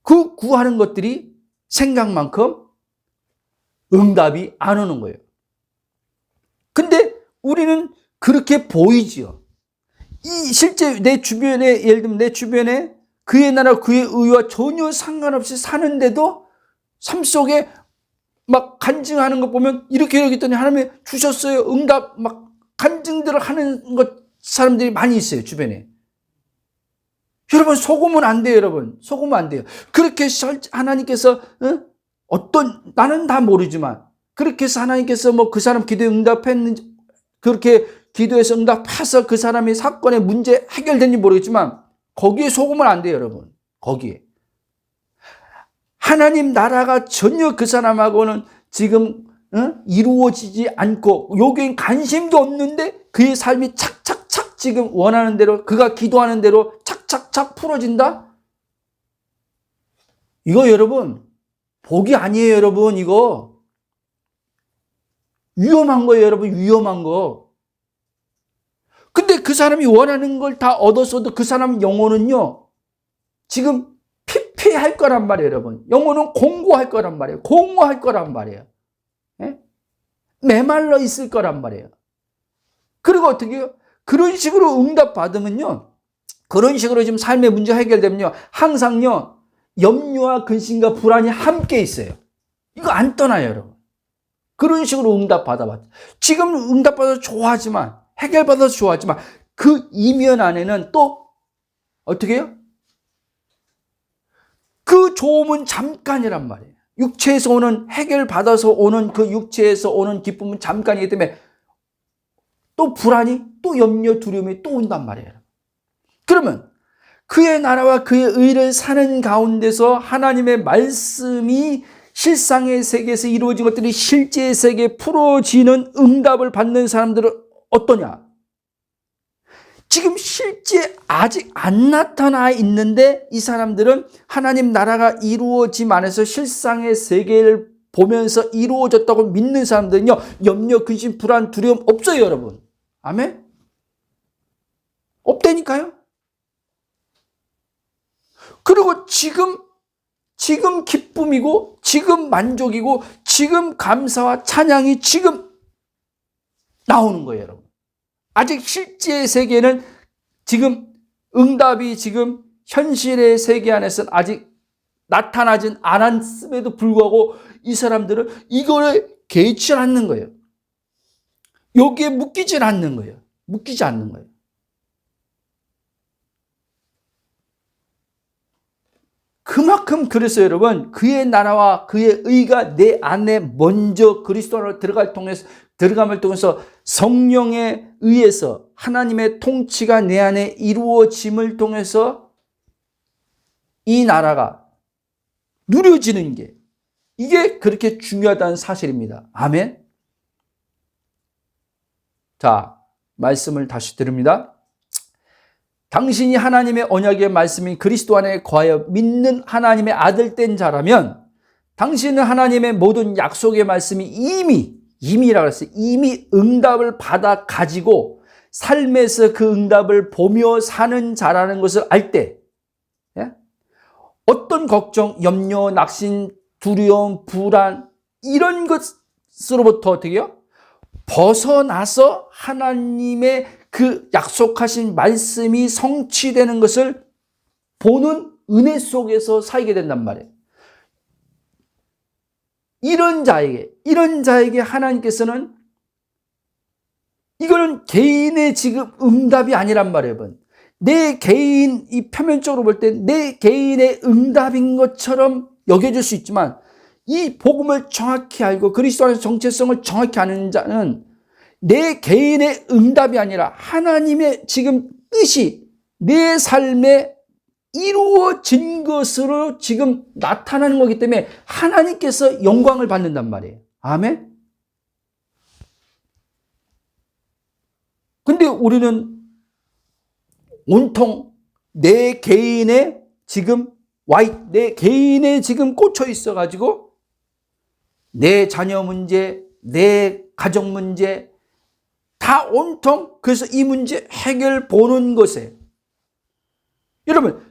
그 구하는 것들이 생각만큼 응답이 안 오는 거예요. 근데 우리는 그렇게 보이지요. 실제 내 주변에, 예를 들면 내 주변에 그의 나라 그의 의와 전혀 상관없이 사는데도 삶 속에 막 간증하는 거 보면 이렇게 했더니 하나님이 주셨어요. 응답 막 간증들을 하는 것 사람들이 많이 있어요, 주변에. 여러분, 속으면 안 돼요, 여러분. 속으면 안 돼요. 그렇게 하나님께서, 나는 다 모르지만, 그렇게 해서 하나님께서 뭐 그 사람 기도에 응답했는지, 그렇게 기도해서 응답해서 그 사람이 사건의 문제 해결된지 모르겠지만, 거기에 속으면 안 돼요, 여러분. 거기에. 하나님 나라가 전혀 그 사람하고는 지금, 이루어지지 않고, 여기엔 관심도 없는데, 그의 삶이 착착착 지금 원하는 대로, 그가 기도하는 대로 착착착 풀어진다? 이거 여러분, 복이 아니에요, 여러분. 이거 위험한 거예요, 여러분. 위험한 거. 근데 그 사람이 원하는 걸 다 얻었어도 그 사람 영혼은요, 지금 피폐할 거란 말이에요, 여러분. 영혼은 공고할 거란 말이에요. 공허할 거란 말이에요. 예? 메말라 있을 거란 말이에요. 그리고 어떻게 해요? 그런 식으로 응답받으면요, 그런 식으로 지금 삶의 문제 해결되면요, 항상요, 염려와 근심과 불안이 함께 있어요. 이거 안 떠나요, 여러분. 그런 식으로 응답받아봤죠. 지금 응답받아서 좋아하지만, 해결받아서 좋아하지만, 그 이면 안에는 또, 어떻게 해요? 그 좋음은 잠깐이란 말이에요. 육체에서 오는, 해결받아서 오는 그 육체에서 오는 기쁨은 잠깐이기 때문에 또 불안이, 또 염려, 두려움이 또 온단 말이에요. 그러면 그의 나라와 그의 의를 사는 가운데서 하나님의 말씀이 실상의 세계에서 이루어진 것들이 실제의 세계에 풀어지는 응답을 받는 사람들은 어떠냐? 지금 실제 아직 안 나타나 있는데 이 사람들은 하나님 나라가 이루어짐 안에서 실상의 세계를 보면서 이루어졌다고 믿는 사람들은요, 염려, 근심, 불안, 두려움 없어요, 여러분. 아멘? 없다니까요? 그리고 지금 기쁨이고, 지금 만족이고, 지금 감사와 찬양이 지금 나오는 거예요, 여러분. 아직 실제의 세계는 지금 응답이 지금 현실의 세계 안에서는 아직 나타나진 않았음에도 불구하고 이 사람들은 이거를 개의치 않는 거예요. 여기에 묶이질 않는 거예요. 묶이지 않는 거예요. 그만큼 그래서 여러분, 그의 나라와 그의 의가 내 안에 먼저 그리스도 안으로 들어감을 통해서 성령에 의해서 하나님의 통치가 내 안에 이루어짐을 통해서 이 나라가 누려지는 게, 이게 그렇게 중요하다는 사실입니다. 아멘. 자, 말씀을 다시 드립니다. 당신이 하나님의 언약의 말씀인 그리스도 안에 거하여 믿는 하나님의 아들 된 자라면 당신은 하나님의 모든 약속의 말씀이 이미라고 했어요. 이미 응답을 받아 가지고 삶에서 그 응답을 보며 사는 자라는 것을 알 때, 예? 어떤 걱정, 염려, 낙심, 두려움, 불안 이런 것으로부터 어떻게 해요? 벗어나서 하나님의 그 약속하신 말씀이 성취되는 것을 보는 은혜 속에서 살게 된단 말이에요. 이런 자에게 하나님께서는 이거는 개인의 지금 응답이 아니란 말이에요, 여러분. 내 개인, 이 표면적으로 볼 때 내 개인의 응답인 것처럼 여겨질 수 있지만 이 복음을 정확히 알고 그리스도 안에서 정체성을 정확히 아는 자는 내 개인의 응답이 아니라 하나님의 지금 뜻이 내 삶에 이루어진 것으로 지금 나타나는 거기 때문에 하나님께서 영광을 받는단 말이에요. 아멘? 근데 우리는 온통 내 개인의 지금 내 개인에 지금 꽂혀 있어가지고 내 자녀 문제, 내 가정 문제 다 온통 그래서 이 문제 해결 보는 것에 여러분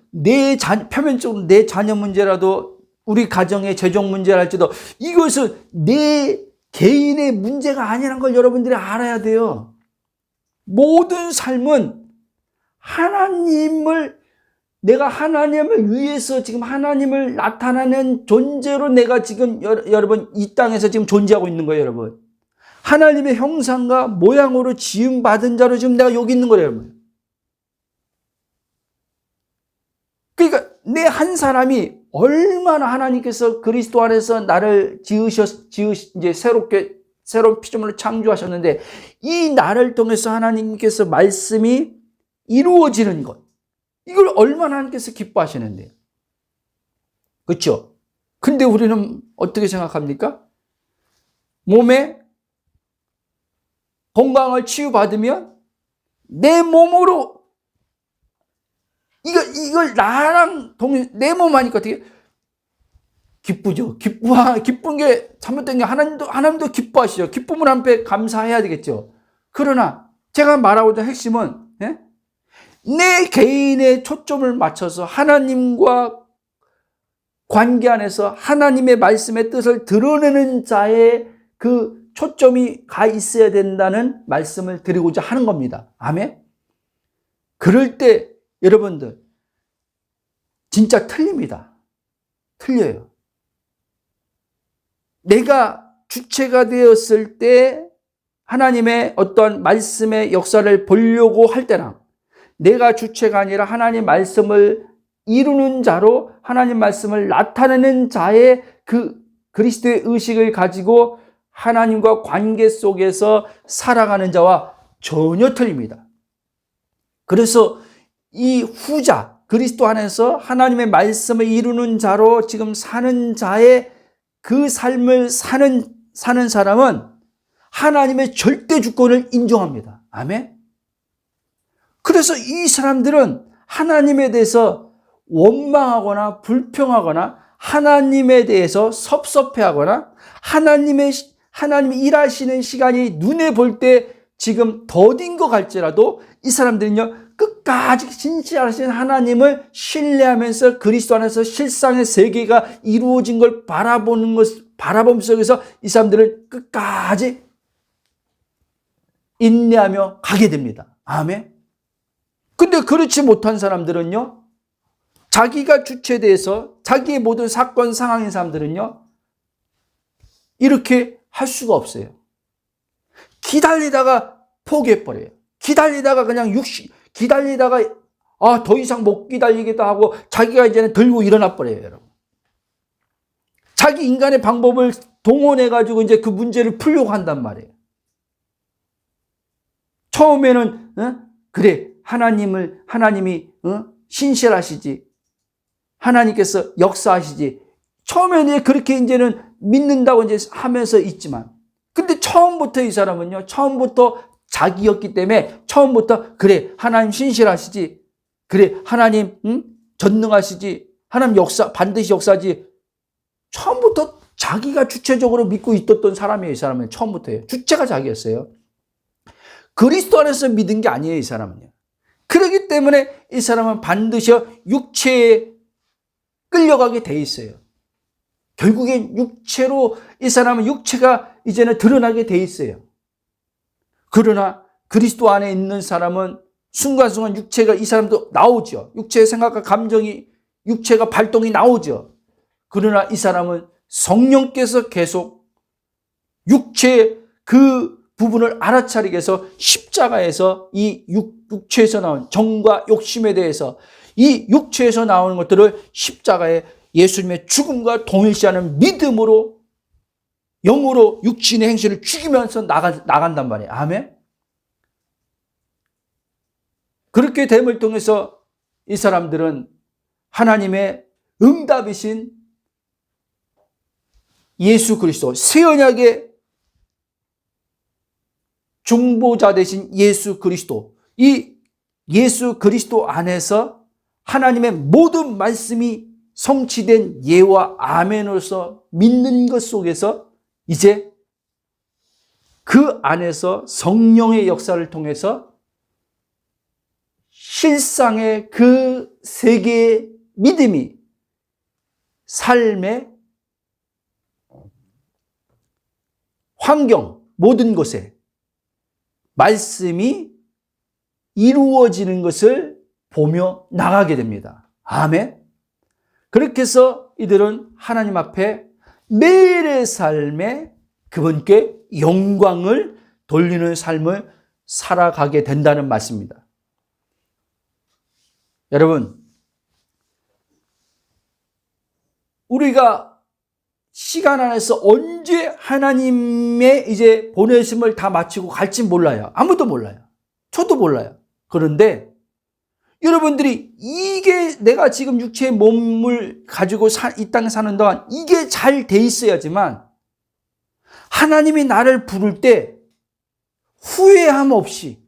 표면적으로 내 자녀 문제라도 우리 가정의 재정 문제랄지도 이것은 내 개인의 문제가 아니라는 걸 여러분들이 알아야 돼요. 모든 삶은 내가 하나님을 위해서 지금 하나님을 나타나는 존재로 내가 지금 여러분 이 땅에서 지금 존재하고 있는 거예요, 여러분. 하나님의 형상과 모양으로 지음받은 자로 지금 내가 여기 있는 거예요, 여러분. 그러니까 내 한 사람이 얼마나 하나님께서 그리스도 안에서 나를 이제 새로운 피조물을 창조하셨는데 이 나를 통해서 하나님께서 말씀이 이루어지는 것, 이걸 얼마나 하나님께서 기뻐하시는데요. 그렇죠? 근데 우리는 어떻게 생각합니까? 몸에 건강을 치유받으면 내 몸으로 이걸 나랑 내 몸 하니까 어떻게 기쁘죠? 기쁜 게 잘못된 게 하나님도 기뻐하시죠. 기쁨을 함께 감사해야 되겠죠. 그러나 제가 말하고자 핵심은 내 개인의 초점을 맞춰서 하나님과 관계 안에서 하나님의 말씀의 뜻을 드러내는 자의 그 초점이 가 있어야 된다는 말씀을 드리고자 하는 겁니다. 아멘? 그럴 때 여러분들 진짜 틀립니다. 틀려요. 내가 주체가 되었을 때 하나님의 어떤 말씀의 역사를 보려고 할 때랑 내가 주체가 아니라 하나님 말씀을 이루는 자로 하나님 말씀을 나타내는 자의 그 그리스도의 의식을 가지고 하나님과 관계 속에서 살아가는 자와 전혀 틀립니다. 그래서 이 후자, 그리스도 안에서 하나님의 말씀을 이루는 자로 지금 사는 자의 그 삶을 사는 사람은 하나님의 절대 주권을 인정합니다. 아멘? 그래서 이 사람들은 하나님에 대해서 원망하거나 불평하거나 하나님에 대해서 섭섭해하거나 하나님이 일하시는 시간이 눈에 볼 때 지금 더딘 것 같지라도 이 사람들은요, 끝까지 진실하신 하나님을 신뢰하면서 그리스도 안에서 실상의 세계가 이루어진 걸 바라봄 속에서 이 사람들은 끝까지 인내하며 가게 됩니다. 아멘. 근데 그렇지 못한 사람들은요, 자기가 주체돼서 자기의 모든 사건 상황인 사람들은요, 이렇게 할 수가 없어요. 기다리다가 포기해버려요. 기다리다가 더 이상 못 기다리겠다 하고 자기가 이제는 들고 일어나 버려요, 여러분. 자기 인간의 방법을 동원해가지고 이제 그 문제를 풀려고 한단 말이에요. 처음에는, 그래, 하나님이, 신실하시지. 하나님께서 역사하시지. 처음에는 그렇게 이제는 믿는다고 이제 하면서 있지만, 근데 처음부터 이 사람은요, 처음부터 자기였기 때문에 처음부터 그래, 하나님 신실하시지. 그래, 하나님, 전능하시지. 하나님 반드시 역사하지. 처음부터 자기가 주체적으로 믿고 있었던 사람이에요, 이 사람은. 처음부터요. 주체가 자기였어요. 그리스도 안에서 믿은 게 아니에요, 이 사람은요. 그렇기 때문에 이 사람은 반드시 육체에 끌려가게 돼 있어요. 결국엔 이 사람은 육체가 이제는 드러나게 돼 있어요. 그러나 그리스도 안에 있는 사람은 순간순간 육체가 이 사람도 나오죠. 육체의 생각과 감정이, 육체가 발동이 나오죠. 그러나 이 사람은 성령께서 계속 육체의 그 부분을 알아차리게 해서 십자가에서 이 육체에서 나온 정과 욕심에 대해서 이 육체에서 나오는 것들을 십자가에 예수님의 죽음과 동일시하는 믿음으로 영으로 육신의 행실을 죽이면서 나간단 말이에요. 아멘. 그렇게 됨을 통해서 이 사람들은 하나님의 응답이신 예수 그리스도, 새 언약의 중보자 되신 예수 그리스도, 이 예수 그리스도 안에서 하나님의 모든 말씀이 성취된 예와 아멘으로서 믿는 것 속에서 이제 그 안에서 성령의 역사를 통해서 실상의 그 세계의 믿음이 삶의 환경, 모든 곳에 말씀이 이루어지는 것을 보며 나가게 됩니다. 아멘. 그렇게 해서 이들은 하나님 앞에 매일의 삶에 그분께 영광을 돌리는 삶을 살아가게 된다는 말씀입니다. 여러분, 우리가 시간 안에서 언제 하나님의 이제 보내심을 다 마치고 갈지 몰라요. 아무도 몰라요. 저도 몰라요. 그런데 여러분들이 이게 내가 지금 육체의 몸을 가지고 이 땅에 사는 동안 이게 잘 돼 있어야지만 하나님이 나를 부를 때 후회함 없이,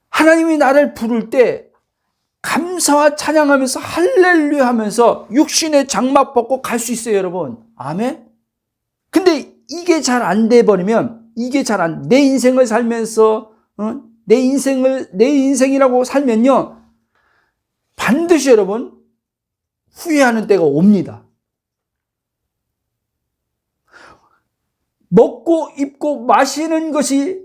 하나님이 나를 부를 때 감사와 찬양하면서 할렐루야 하면서 육신의 장막 벗고 갈 수 있어요, 여러분. 아멘. 근데 이게 잘 안 돼 버리면, 내 인생을 살면서 내 인생이라고 살면요, 반드시 여러분 후회하는 때가 옵니다. 먹고 입고 마시는 것이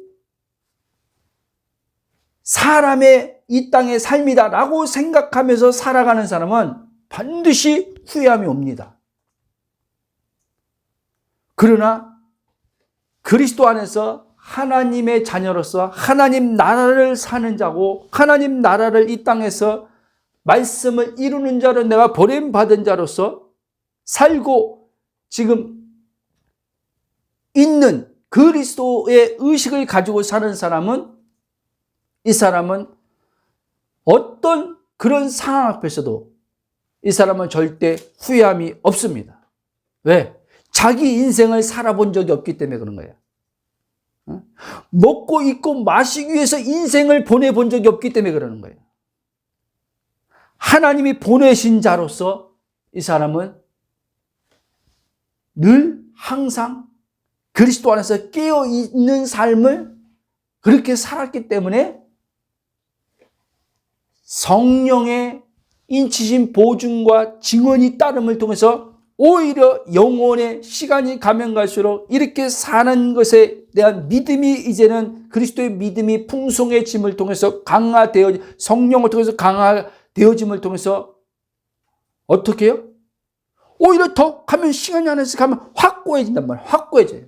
사람의 이 땅의 삶이다라고 생각하면서 살아가는 사람은 반드시 후회함이 옵니다. 그러나 그리스도 안에서 하나님의 자녀로서 하나님 나라를 사는 자고, 하나님 나라를 이 땅에서 말씀을 이루는 자로 내가 버림받은 자로서 살고 지금 있는 그리스도의 의식을 가지고 사는 사람은, 이 사람은 어떤 그런 상황 앞에서도 이 사람은 절대 후회함이 없습니다. 왜? 자기 인생을 살아본 적이 없기 때문에 그런 거예요. 먹고 입고 마시기 위해서 인생을 보내본 적이 없기 때문에 그러는 거예요. 하나님이 보내신 자로서 이 사람은 늘 항상 그리스도 안에서 깨어있는 삶을 그렇게 살았기 때문에 성령의 인치심 보증과 증언이 따름을 통해서 오히려 영혼의 시간이 가면 갈수록 이렇게 사는 것에 대한 믿음이 이제는 그리스도의 믿음이 풍성해짐을 통해서 성령을 통해서 강화되어짐을 통해서 어떻게 해요? 오히려 더 가면 시간이 안에서 가면 확고해진단 말이에요. 확고해져요.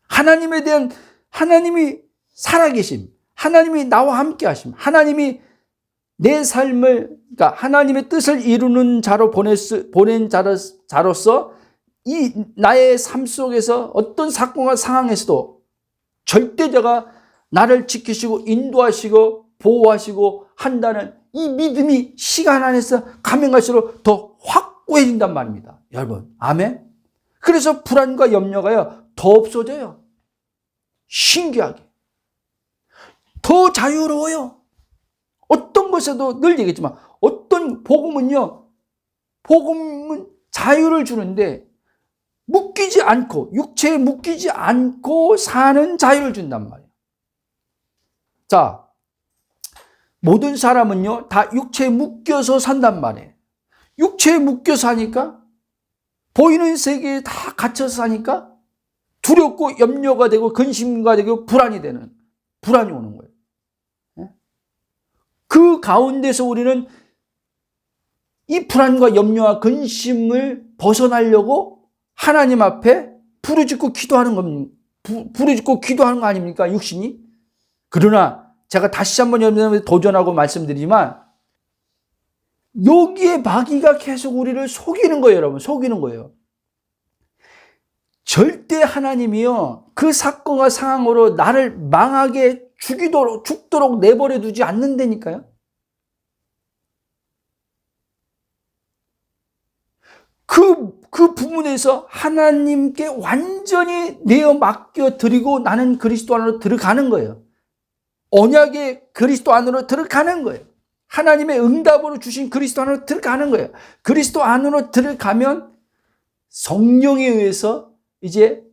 하나님에 대한 하나님이 살아계심, 하나님이 나와 함께 하심, 하나님이 내 삶을, 그러니까 하나님의 뜻을 이루는 자로 보낸 자로서 이 나의 삶 속에서 어떤 사건과 상황에서도 절대자가 나를 지키시고 인도하시고 보호하시고 한다는 이 믿음이 시간 안에서 가면 갈수록 더 확고해진단 말입니다. 여러분, 아멘? 그래서 불안과 염려가요, 더 없어져요. 신기하게. 더 자유로워요. 어떤 것에도 늘 얘기했지만 어떤 복음은 자유를 주는데 묶이지 않고, 육체에 묶이지 않고 사는 자유를 준단 말이에요. 자, 모든 사람은요 다 육체에 묶여서 산단 말이에요. 육체에 묶여서 사니까, 보이는 세계에 다 갇혀서 사니까 두렵고 염려가 되고 근심가 되고 불안이 오는 거예요. 그 가운데서 우리는 이 불안과 염려와 근심을 벗어나려고 하나님 앞에 부르짖고 기도하는 겁니다. 부르짖고 기도하는 거 아닙니까? 육신이. 그러나 제가 다시 한번 여러분에게 도전하고 말씀드리지만 여기에 마귀가 계속 우리를 속이는 거예요, 여러분. 속이는 거예요. 절대 하나님이요 그 사건과 상황으로 나를 망하게 죽도록 내버려 두지 않는다니까요. 그 부분에서 하나님께 완전히 내어 맡겨 드리고 나는 그리스도 안으로 들어가는 거예요. 언약의 그리스도 안으로 들어가는 거예요. 하나님의 응답으로 주신 그리스도 안으로 들어가는 거예요. 그리스도 안으로 들어가면 성령에 의해서 이제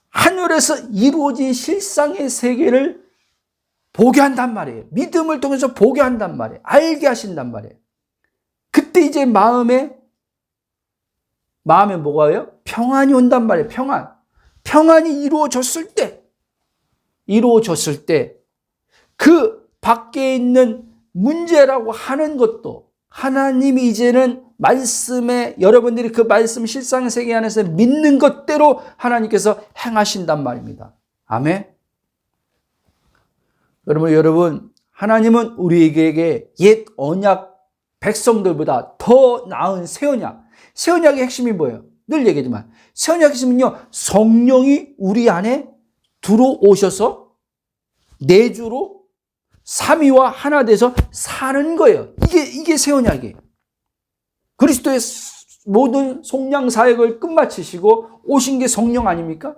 하늘에서 이루어진 실상의 세계를 보게 한단 말이에요. 믿음을 통해서 보게 한단 말이에요. 알게 하신단 말이에요. 그때 이제 마음에 뭐가요? 평안이 온단 말이에요. 평안이 이루어졌을 때 그 밖에 있는 문제라고 하는 것도 하나님이 이제는 말씀에, 여러분들이 그 말씀 실상 세계 안에서 믿는 것대로 하나님께서 행하신단 말입니다. 아멘. 여러분, 하나님은 우리에게 옛 언약 백성들보다 더 나은 새 언약의 핵심이 뭐예요? 늘 얘기하지만 새 언약의 핵심은요, 성령이 우리 안에 들어오셔서 내주로 삼위와 하나 돼서 사는 거예요. 이게 새 언약이에요. 그리스도의 모든 속량 사역을 끝마치시고 오신 게 성령 아닙니까?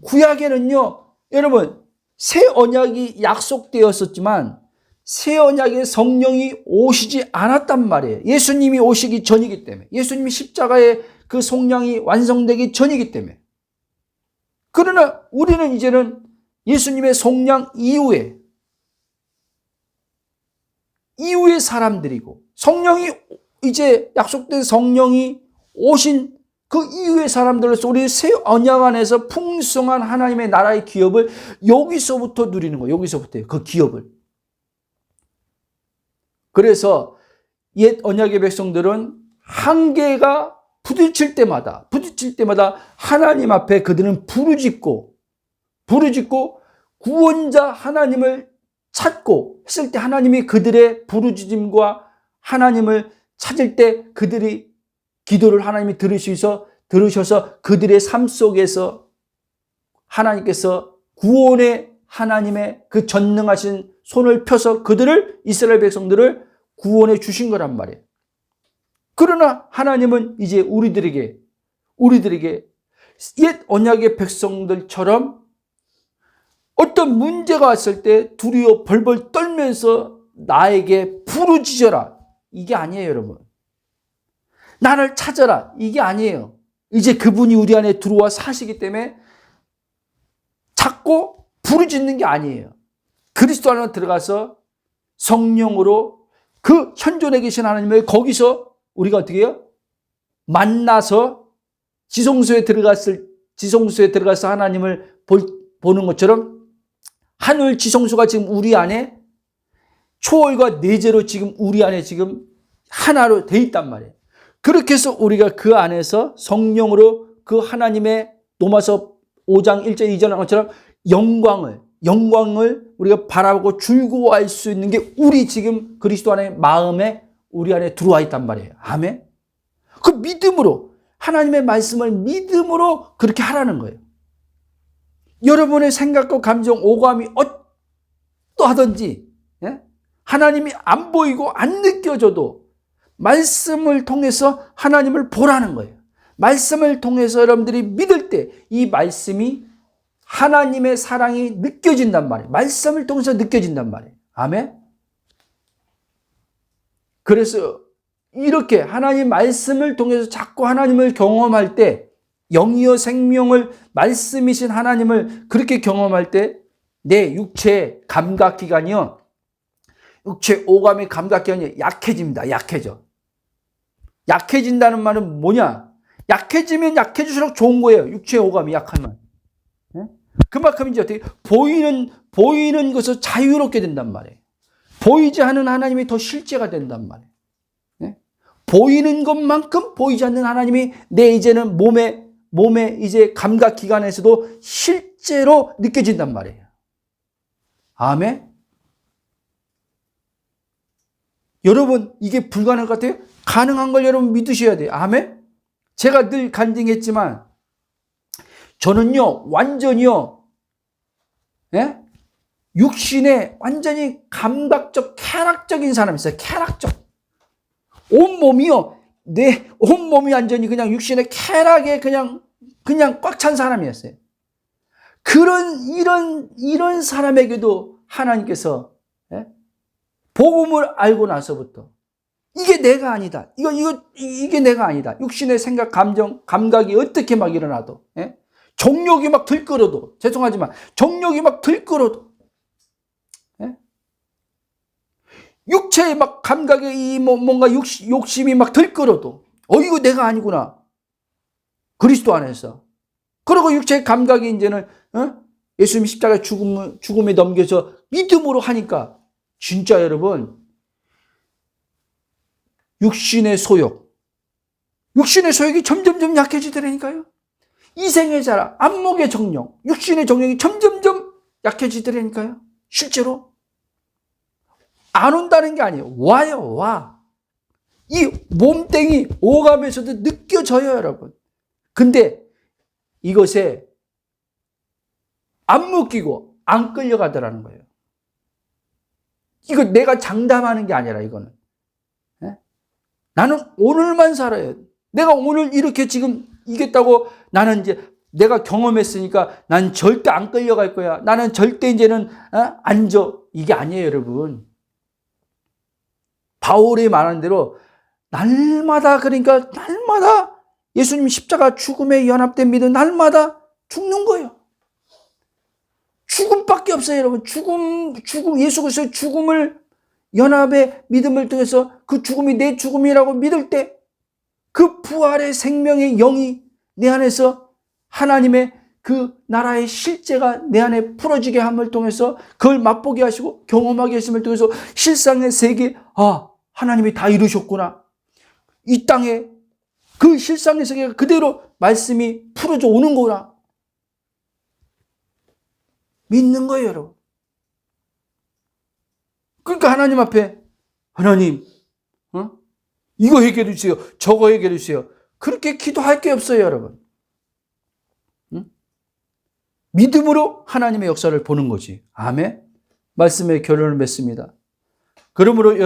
구약에는요, 여러분, 새 언약이 약속되었었지만 새 언약에 성령이 오시지 않았단 말이에요. 예수님이 오시기 전이기 때문에, 예수님이 십자가의 그 속량이 완성되기 전이기 때문에. 그러나 우리는 이제는 예수님의 속량 이후에 사람들이고, 성령이 이제 약속된 성령이 오신 그 이후의 사람들로서 우리 새 언약 안에서 풍성한 하나님의 나라의 기업을 여기서부터 누리는 거예요. 여기서부터요. 그 기업을. 그래서 옛 언약의 백성들은 한계가 부딪힐 때마다 하나님 앞에 그들은 부르짖고 구원자 하나님을 찾고 했을 때 하나님이 그들의 부르짖음과 하나님을 찾을 때 그들이 기도를 하나님이 들으셔서 그들의 삶 속에서 하나님께서 구원의 하나님의 그 전능하신 손을 펴서 그들을, 이스라엘 백성들을 구원해 주신 거란 말이에요. 그러나 하나님은 이제 우리들에게 옛 언약의 백성들처럼 어떤 문제가 왔을 때 두려워 벌벌 떨면서 나에게 부르짖어라. 이게 아니에요, 여러분. 나를 찾아라. 이게 아니에요. 이제 그분이 우리 안에 들어와 사시기 때문에 찾고 부르짖는 게 아니에요. 그리스도 안에 들어가서 성령으로 그 현존에 계신 하나님을 거기서 우리가 어떻게 해요? 만나서 지성소에 들어가서 하나님을 보는 것처럼 하늘 지성소가 지금 우리 안에 초월과 내재로 지금 우리 안에 지금 하나로 돼 있단 말이에요. 그렇게 해서 우리가 그 안에서 성령으로 그 하나님의 로마서 5장 1절 2절 것처럼 영광을 우리가 바라보고 즐거워할 수 있는 게 우리 지금 그리스도 안에 마음에 우리 안에 들어와 있단 말이에요. 아멘. 그 믿음으로 하나님의 말씀을 믿음으로 그렇게 하라는 거예요. 여러분의 생각과 감정, 오감이 어떠하든지 하나님이 안 보이고 안 느껴져도 말씀을 통해서 하나님을 보라는 거예요. 말씀을 통해서 여러분들이 믿을 때 이 말씀이 하나님의 사랑이 느껴진단 말이에요. 말씀을 통해서 느껴진단 말이에요. 아멘. 그래서 이렇게 하나님 말씀을 통해서 자꾸 하나님을 경험할 때 영이요 생명을 말씀이신 하나님을 그렇게 경험할 때 내 육체의 감각기관이요. 육체 오감의 감각기관이 약해집니다. 약해진다는 말은 뭐냐? 약해지면 약해질수록 좋은 거예요. 육체 오감이 약하면. 그만큼 이제 어떻게 보이는 것을 자유롭게 된단 말이에요. 보이지 않는 하나님이 더 실제가 된단 말이에요. 보이는 것만큼 보이지 않는 하나님이 내 이제는 몸에 이제 감각 기관에서도 실제로 느껴진단 말이에요. 아멘. 여러분 이게 불가능한 것 같아요? 가능한 걸 여러분 믿으셔야 돼요. 아멘. 제가 늘 간증했지만 저는요 완전히요 육신에 완전히 감각적 쾌락적인 사람이 있어요. 쾌락적 온몸이요 내 온몸이 완전히 그냥 육신의 쾌락에 그냥 꽉 찬 사람이었어요. 이런 사람에게도 하나님께서 복음을 알고 나서부터 이게 내가 아니다. 이게 내가 아니다. 육신의 생각, 감정, 감각이 어떻게 막 일어나도 정욕이 막 들끓어도 죄송하지만 정욕이 막 들끓어도 육체의 막 감각에 이 뭔가 욕심이 막 들끓어도 이거 내가 아니구나. 그리스도 안에서. 그리고 육체의 감각이 이제는 예수님 십자가 죽음에 넘겨서 믿음으로 하니까 진짜 여러분 육신의 소욕이 점점점 약해지더라니까요. 이생의 자라, 안목의 정욕, 육신의 정욕이 점점점 약해지더라니까요. 실제로 안 온다는 게 아니에요. 와. 이 몸뚱이 오감에서도 느껴져요, 여러분. 근데 이것에 안 묶이고 안 끌려가더라는 거예요. 이거 내가 장담하는 게 아니라 이거는. 나는 오늘만 살아요. 내가 오늘 이렇게 지금 이겼다고 나는 이제 내가 경험했으니까 난 절대 안 끌려갈 거야. 나는 절대 이제는 안 져. 이게 아니에요, 여러분. 바울이 말한 대로 날마다 예수님 십자가 죽음에 연합된 믿음 날마다 죽는 거예요. 죽음밖에 없어요, 여러분. 죽음 예수 그리스도의 죽음을 연합의 믿음을 통해서 그 죽음이 내 죽음이라고 믿을 때 그 부활의 생명의 영이 내 안에서 하나님의 그 나라의 실제가 내 안에 풀어지게 함을 통해서 그걸 맛보게 하시고 경험하게 하심을 통해서 실상의 세계 하나님이 다 이루셨구나. 이 땅에 그 실상의 세계가 그대로 말씀이 풀어져 오는 거구나. 믿는 거예요, 여러분. 그러니까 하나님 앞에 하나님 이거 해결해 주세요. 저거 해결해 주세요. 그렇게 기도할 게 없어요, 여러분. 믿음으로 하나님의 역사를 보는 거지. 아멘. 말씀의 결론을 맺습니다. 그러므로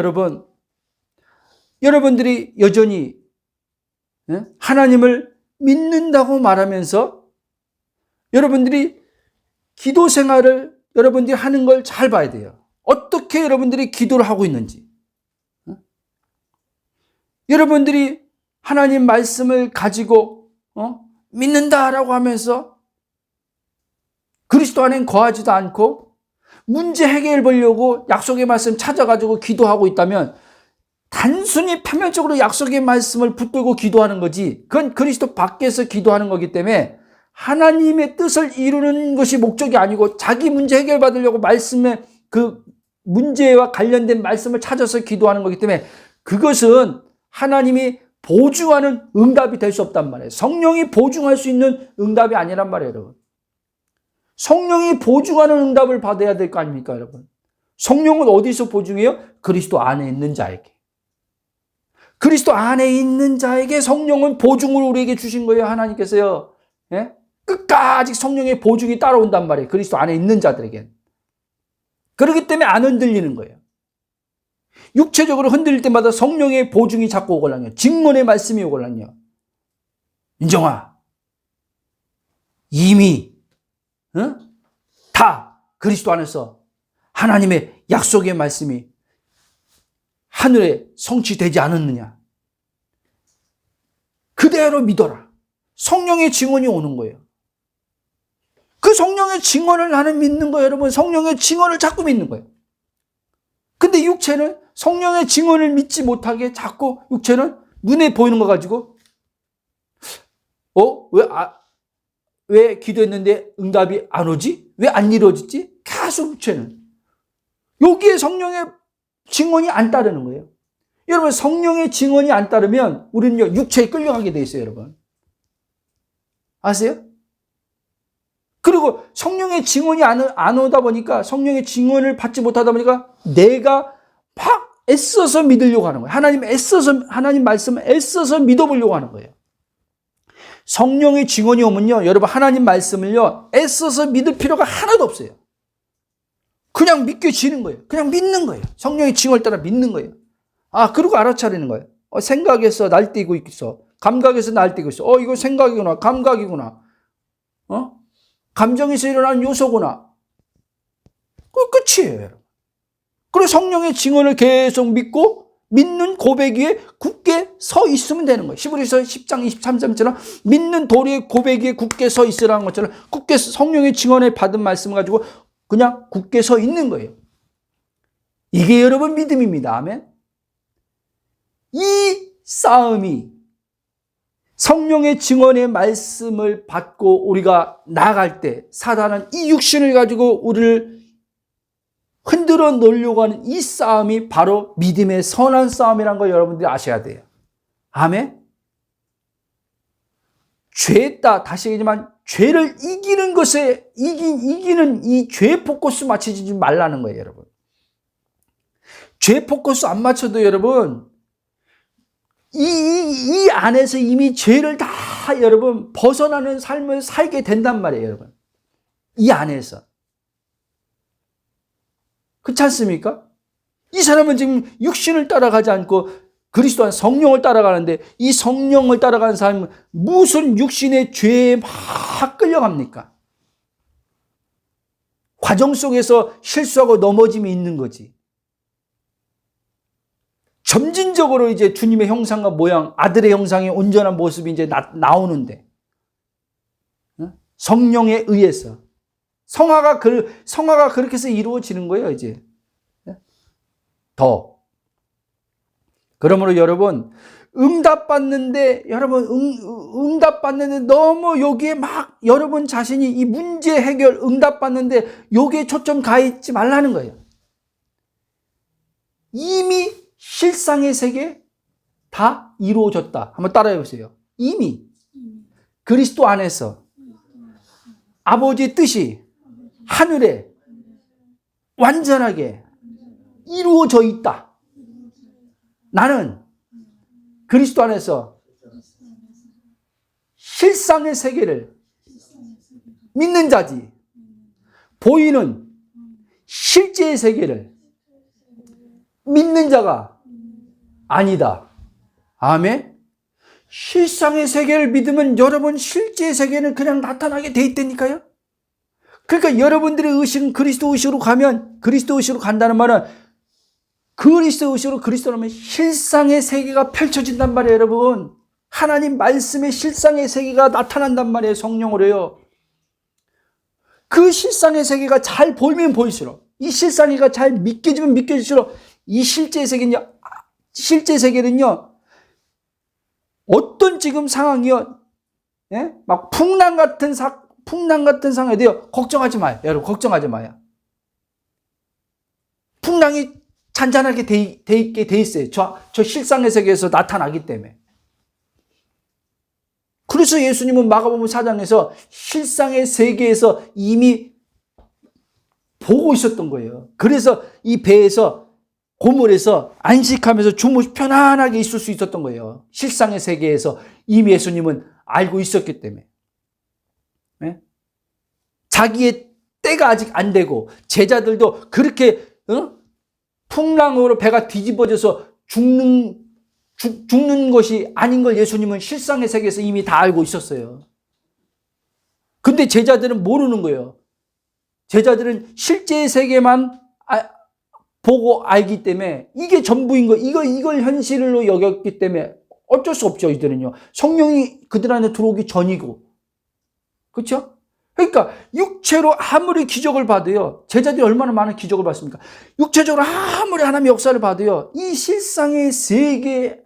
여러분들이 여전히 하나님을 믿는다고 말하면서 여러분들이 기도 생활을 여러분들이 하는 걸 잘 봐야 돼요. 어떻게 여러분들이 기도를 하고 있는지. 여러분들이 하나님 말씀을 가지고 믿는다라고 하면서 그리스도 안에 거하지도 않고 문제 해결 보려고 약속의 말씀 찾아가지고 기도하고 있다면 단순히 표면적으로 약속의 말씀을 붙들고 기도하는 거지, 그건 그리스도 밖에서 기도하는 거기 때문에 하나님의 뜻을 이루는 것이 목적이 아니고 자기 문제 해결 받으려고 말씀의 그 문제와 관련된 말씀을 찾아서 기도하는 거기 때문에 그것은 하나님이 보증하는 응답이 될 수 없단 말이에요. 성령이 보증할 수 있는 응답이 아니란 말이에요, 여러분. 성령이 보증하는 응답을 받아야 될 거 아닙니까, 여러분? 성령은 어디서 보증해요? 그리스도 안에 있는 자에게. 그리스도 안에 있는 자에게 성령은 보증을 우리에게 주신 거예요, 하나님께서요. 예? 끝까지 성령의 보증이 따라온단 말이에요, 그리스도 안에 있는 자들에게. 그렇기 때문에 안 흔들리는 거예요. 육체적으로 흔들릴 때마다 성령의 보증이 자꾸 오걸랑요. 직문의 말씀이 오걸랑요. 인정아, 이미 다 그리스도 안에서 하나님의 약속의 말씀이 하늘에 성취되지 않았느냐. 그대로 믿어라. 성령의 증언이 오는 거예요. 그 성령의 증언을 나는 믿는 거예요, 여러분. 성령의 증언을 자꾸 믿는 거예요. 근데 육체는 성령의 증언을 믿지 못하게 자꾸 육체는 눈에 보이는 거 가지고 왜 기도했는데 응답이 안 오지? 왜 안 이루어지지? 계속 육체는. 여기에 성령의 증언이 안 따르는 거예요. 여러분, 성령의 증언이 안 따르면 우리는 육체에 끌려가게 돼 있어요, 여러분. 아세요? 그리고 성령의 증언이 안 오다 보니까, 성령의 증언을 받지 못하다 보니까 내가 막 애써서 믿으려고 하는 거예요. 하나님 말씀을 애써서 믿어보려고 하는 거예요. 성령의 증언이 오면요, 여러분, 하나님 말씀을요, 애써서 믿을 필요가 하나도 없어요. 그냥 믿겨지는 거예요. 그냥 믿는 거예요. 성령의 증언을 따라 믿는 거예요. 그리고 알아차리는 거예요. 생각에서 날뛰고 있어. 감각에서 날뛰고 있어. 이거 생각이구나. 감각이구나. 감정에서 일어나는 요소구나. 그 끝이에요, 여러분. 그리고 성령의 증언을 계속 믿고 믿는 고백 위에 굳게 서 있으면 되는 거예요. 히브리서 10장 23절처럼 믿는 도리의 고백 위에 굳게 서 있으라는 것처럼 굳게 성령의 증언을 받은 말씀을 가지고 그냥 굳게 서 있는 거예요. 이게 여러분 믿음입니다. 아멘. 이 싸움이 성령의 증언의 말씀을 받고 우리가 나아갈 때 사단은 이 육신을 가지고 우리를 흔들어 놓으려고 하는 이 싸움이 바로 믿음의 선한 싸움이라는 걸 여러분들이 아셔야 돼요. 아멘. 다시 얘기하지만 죄를 이기는 것에 이기는 이 죄 포커스 맞추지 말라는 거예요, 여러분. 죄 포커스 안 맞춰도 여러분 이 안에서 이미 죄를 다 여러분 벗어나는 삶을 살게 된단 말이에요, 여러분. 이 안에서. 그렇지 않습니까? 이 사람은 지금 육신을 따라가지 않고 그리스도 안 성령을 따라가는데 이 성령을 따라가는 사람은 무슨 육신의 죄에 막 끌려갑니까? 과정 속에서 실수하고 넘어짐이 있는 거지. 점진적으로 이제 주님의 형상과 모양, 아들의 형상의 온전한 모습이 이제 나오는데 성령에 의해서 성화가 그렇게 해서 이루어지는 거예요, 이제. 더. 그러므로 여러분, 응답받는데 너무 여기에 막 여러분 자신이 이 문제 해결 응답받는데 여기에 초점 가 있지 말라는 거예요. 이미 실상의 세계 다 이루어졌다. 한번 따라해 보세요. 이미 그리스도 안에서 아버지의 뜻이 하늘에 완전하게 이루어져 있다. 나는 그리스도 안에서 실상의 세계를 믿는 자지, 보이는 실제의 세계를 믿는 자가 아니다. 아멘. 실상의 세계를 믿으면 여러분 실제 세계는 그냥 나타나게 돼 있다니까요. 그러니까 여러분들의 의식은 그리스도 의식으로 가면, 그리스도 의식으로 간다는 말은 그리스도 의식으로 그리스도라면 실상의 세계가 펼쳐진단 말이에요, 여러분. 하나님 말씀의 실상의 세계가 나타난단 말이에요, 성령으로요. 그 실상의 세계가 잘 보이면 보일수록, 이 실상이가 잘 믿겨지면 믿겨질수록 이 실제 세계는요, 어떤 지금 상황이요, 예? 막 풍랑 같은 상황에 대해 걱정하지 마요. 여러분, 걱정하지 마요. 풍랑이 잔잔하게 돼 있게 돼 있어요. 저 실상의 세계에서 나타나기 때문에. 그래서 예수님은 마가복음 4장에서 실상의 세계에서 이미 보고 있었던 거예요. 그래서 이 배에서, 고물에서 안식하면서 편안하게 있을 수 있었던 거예요. 실상의 세계에서 이미 예수님은 알고 있었기 때문에. 네? 자기의 때가 아직 안 되고 제자들도 그렇게 풍랑으로 배가 뒤집어져서 죽는 것이 아닌 걸 예수님은 실상의 세계에서 이미 다 알고 있었어요. 근데 제자들은 모르는 거예요. 제자들은 실제 세계만 보고 알기 때문에 이게 전부인 거, 이걸 현실로 여겼기 때문에 어쩔 수 없죠, 이들은요. 성령이 그들 안에 들어오기 전이고. 그렇죠? 그러니까 육체로 아무리 기적을 봐도요, 제자들이 얼마나 많은 기적을 봤습니까? 육체적으로 아무리 하나님의 역사를 봐도요, 이 실상의 세계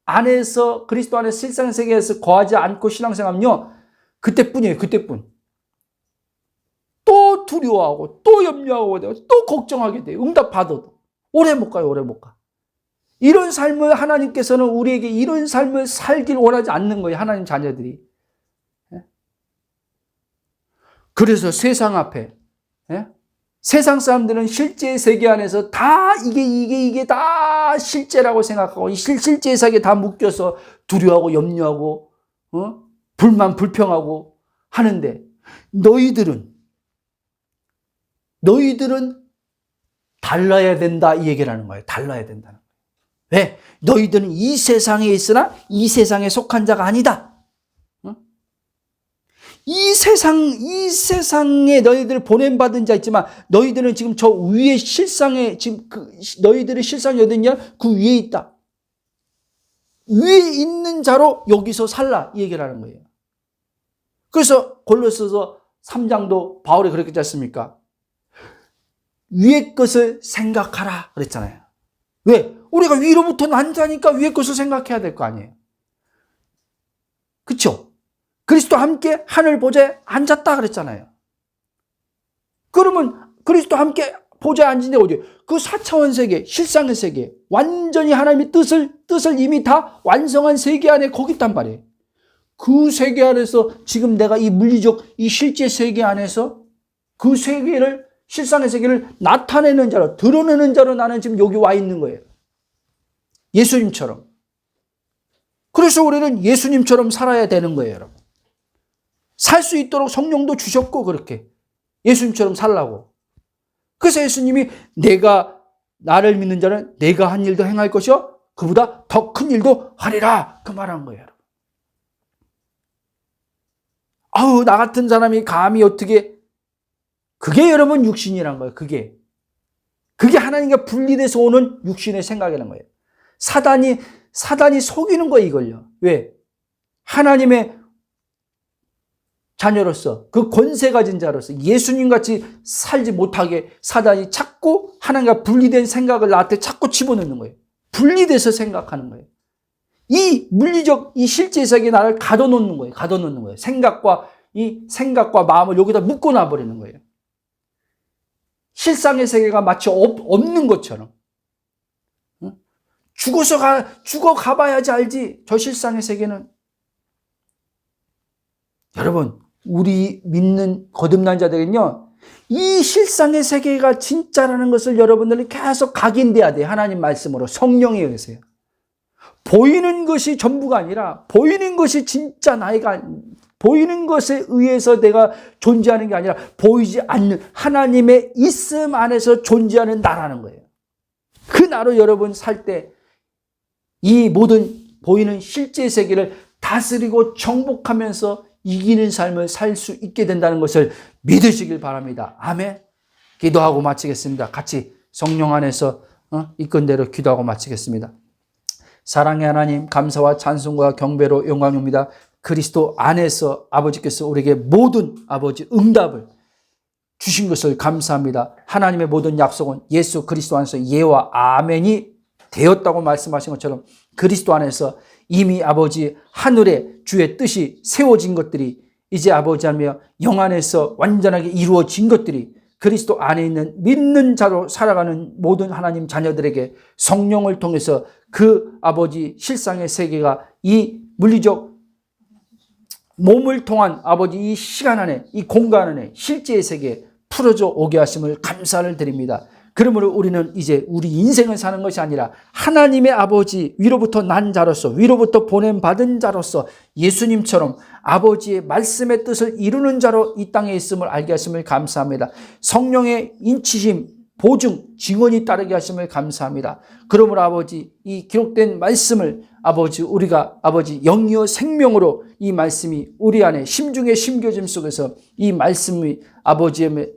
안에서, 그리스도 안에 실상의 세계에서 거하지 않고 신앙생활은요, 그때뿐이에요. 그때뿐. 또 두려워하고 또 염려하고 또 걱정하게 돼요. 응답 받아도 오래 못 가요. 오래 못 가. 이런 삶을 하나님께서는 우리에게 이런 삶을 살길 원하지 않는 거예요. 하나님 자녀들이. 그래서 세상 앞에, 세상 사람들은 실제 세계 안에서 다 이게 다 실제라고 생각하고 실제 세계에 다 묶여서 두려워하고 염려하고 불만 불평하고 하는데, 너희들은 달라야 된다, 이 얘기를 하는 거예요. 달라야 된다는 거예요. 왜? 너희들은 이 세상에 있으나 이 세상에 속한 자가 아니다. 이 세상에 너희들 보냄받은 자 있지만 너희들은 지금 저 위에 실상에, 지금 너희들의 실상이 어딨냐? 그 위에 있다. 위에 있는 자로 여기서 살라, 이 얘기를 하는 거예요. 그래서 골로새서 3장도 바울이 그렇게 했지 않습니까? 위의 것을 생각하라 그랬잖아요. 왜? 우리가 위로부터 난 자니까 위의 것을 생각해야 될 거 아니에요. 그렇죠? 그리스도와 함께 하늘 보좌에 앉았다 그랬잖아요. 그러면 그리스도와 함께 보좌에 앉은 데 어디예요? 그 4차원 세계, 실상의 세계, 완전히 하나님의 뜻을 이미 다 완성한 세계 안에 거기 있단 말이에요. 그 세계 안에서 지금 내가 이 물리적, 이 실제 세계 안에서 그 세계를, 실상의 세계를 나타내는 자로, 드러내는 자로 나는 지금 여기 와 있는 거예요. 예수님처럼. 그래서 우리는 예수님처럼 살아야 되는 거예요, 여러분. 살 수 있도록 성령도 주셨고, 그렇게 예수님처럼 살라고. 그래서 예수님이 나를 믿는 자는 내가 한 일도 행할 것이요 그보다 더 큰 일도 하리라, 그 말한 거예요. 아우, 나 같은 사람이 감히 어떻게, 그게 여러분 육신이란 거예요. 그게 하나님과 분리돼서 오는 육신의 생각이라는 거예요. 사단이 속이는 거예요, 이걸요. 왜? 하나님의 자녀로서, 그 권세 가진 자로서 예수님같이 살지 못하게 사단이 자꾸 하나님과 분리된 생각을 나한테 자꾸 집어넣는 거예요. 분리돼서 생각하는 거예요. 이 물리적, 이 실제 세계에 나를 가둬놓는 거예요. 생각과 마음을 여기다 묶어놔 버리는 거예요. 실상의 세계가 마치 없는 것처럼. 죽어가 봐야지 알지, 저 실상의 세계는. 여러분, 우리 믿는 거듭난 자들은요, 이 실상의 세계가 진짜라는 것을 여러분들이 계속 각인돼야 돼요. 하나님 말씀으로, 성령에 의해서요. 보이는 것이 전부가 아니라, 보이는 것이 진짜 보이는 것에 의해서 내가 존재하는 게 아니라, 보이지 않는 하나님의 있음 안에서 존재하는 나라는 거예요. 그 나로 여러분 살 때 이 모든 보이는 실제 세계를 다스리고 정복하면서 이기는 삶을 살 수 있게 된다는 것을 믿으시길 바랍니다. 아멘. 기도하고 마치겠습니다. 같이 성령 안에서 이끈 대로 기도하고 마치겠습니다. 사랑의 하나님, 감사와 찬송과 경배로 영광입니다. 그리스도 안에서 아버지께서 우리에게 모든 아버지 응답을 주신 것을 감사합니다. 하나님의 모든 약속은 예수 그리스도 안에서 예와 아멘이 되었다고 말씀하신 것처럼 그리스도 안에서 이미 아버지 하늘에 주의 뜻이 세워진 것들이 이제 아버지 하며 영 안에서 완전하게 이루어진 것들이 그리스도 안에 있는 믿는 자로 살아가는 모든 하나님 자녀들에게 성령을 통해서 그 아버지 실상의 세계가 이 물리적 몸을 통한 아버지 이 시간 안에 이 공간 안에 실제의 세계에 풀어져 오게 하심을 감사를 드립니다. 그러므로 우리는 이제 우리 인생을 사는 것이 아니라 하나님의 아버지 위로부터 난 자로서 위로부터 보냄받은 자로서 예수님처럼 아버지의 말씀의 뜻을 이루는 자로 이 땅에 있음을 알게 하심을 감사합니다. 성령의 인치심, 보증, 증언이 따르게 하심을 감사합니다. 그러므로 아버지 이 기록된 말씀을 아버지 우리가 아버지 영이요 생명으로 이 말씀이 우리 안에 심중의 심겨짐 속에서 이 말씀이 아버지의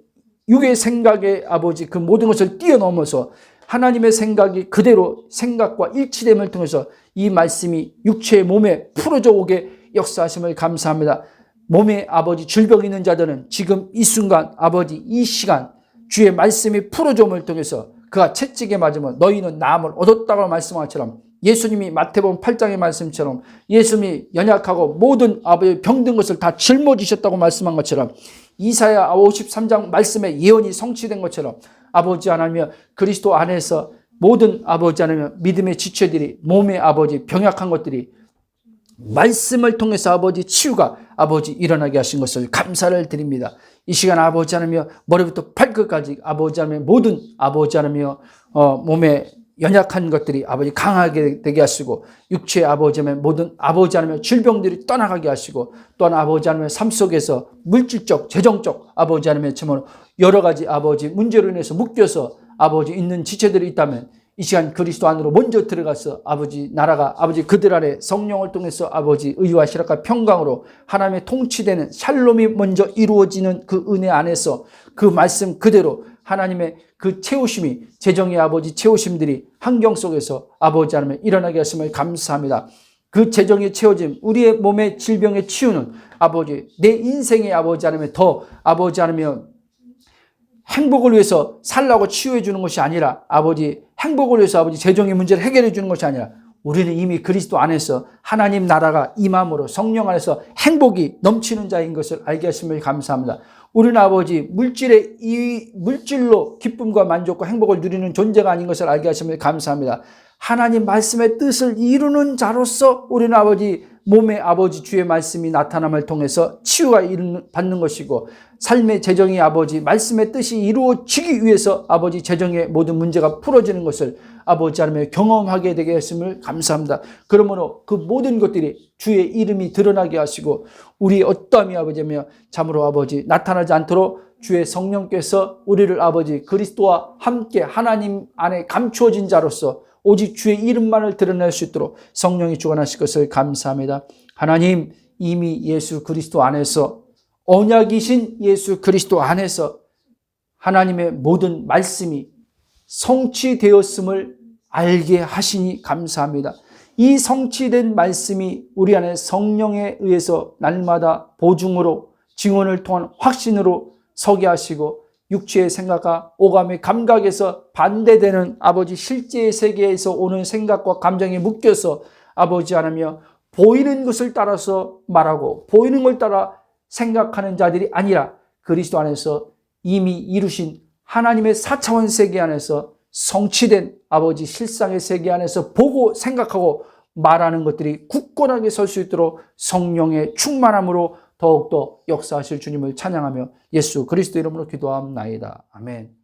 육의 생각의 아버지 그 모든 것을 뛰어넘어서 하나님의 생각이 그대로 생각과 일치됨을 통해서 이 말씀이 육체의 몸에 풀어져 오게 역사하심을 감사합니다. 몸에 아버지 질병 있는 자들은 지금 이 순간 아버지 이 시간 주의 말씀이 풀어져 옴을 통해서 그가 채찍에 맞으면 너희는 나음을 얻었다고 말씀한 것처럼 예수님이 마태복음 8장의 말씀처럼 예수님이 연약하고 모든 아버지 병든 것을 다 짊어지셨다고 말씀한 것처럼 이사야 53장 말씀의 예언이 성취된 것처럼 아버지 하나님 그리스도 안에서 모든 아버지 하나님 믿음의 지체들이 몸의 아버지 병약한 것들이 말씀을 통해서 아버지 치유가 아버지 일어나게 하신 것을 감사를 드립니다. 이 시간 아버지 하나님 머리부터 발끝까지 아버지 하나님 모든 아버지 하나님 몸에 연약한 것들이 아버지 강하게 되게 하시고 육체의 아버지 하나님 모든 아버지 하나님 질병들이 떠나가게 하시고 또한 아버지 하나님 삶 속에서 물질적 재정적 아버지 하나님 참으로 여러 가지 아버지 문제로 인해서 묶여서 아버지 있는 지체들이 있다면 이 시간 그리스도 안으로 먼저 들어가서 아버지 나라가 아버지 그들 안에 성령을 통해서 아버지 의와 실학과 평강으로 하나님의 통치되는 샬롬이 먼저 이루어지는 그 은혜 안에서 그 말씀 그대로 하나님의 그 채우심이 재정의 아버지 채우심들이 환경 속에서 아버지 하나님 일어나게 하심을 감사합니다. 그 재정의 채워짐 우리의 몸의 질병의 치유는 아버지 내 인생의 아버지 하나님 더 아버지 하나님 행복을 위해서 살라고 치유해 주는 것이 아니라 아버지 행복을 위해서 아버지 재정의 문제를 해결해 주는 것이 아니라 우리는 이미 그리스도 안에서 하나님 나라가 임함으로 성령 안에서 행복이 넘치는 자인 것을 알게 하심을 감사합니다. 우리는 아버지 물질로 기쁨과 만족과 행복을 누리는 존재가 아닌 것을 알게 하심을 감사합니다. 하나님 말씀의 뜻을 이루는 자로서 우리는 아버지 몸에 아버지 주의 말씀이 나타남을 통해서 치유가 받는 것이고 삶의 재정이 아버지 말씀의 뜻이 이루어지기 위해서 아버지 재정의 모든 문제가 풀어지는 것을 아버지 하나님의 경험하게 되게 했음을 감사합니다. 그러므로 그 모든 것들이 주의 이름이 드러나게 하시고 우리 어떠함이 아버지며 참으로 아버지 나타나지 않도록 주의 성령께서 우리를 아버지 그리스도와 함께 하나님 안에 감추어진 자로서 오직 주의 이름만을 드러낼 수 있도록 성령이 주관하실 것을 감사합니다. 하나님 이미 예수 그리스도 안에서 언약이신 예수 그리스도 안에서 하나님의 모든 말씀이 성취되었음을 알게 하시니 감사합니다. 이 성취된 말씀이 우리 안에 성령에 의해서 날마다 보증으로 증언을 통한 확신으로 서게 하시고 육체의 생각과 오감의 감각에서 반대되는 아버지 실제의 세계에서 오는 생각과 감정에 묶여서 아버지 하나며 보이는 것을 따라서 말하고 보이는 걸 따라 생각하는 자들이 아니라 그리스도 안에서 이미 이루신 하나님의 4차원 세계 안에서 성취된 아버지 실상의 세계 안에서 보고 생각하고 말하는 것들이 굳건하게 설 수 있도록 성령의 충만함으로 더욱더 역사하실 주님을 찬양하며 예수 그리스도 이름으로 기도합나이다. 아멘.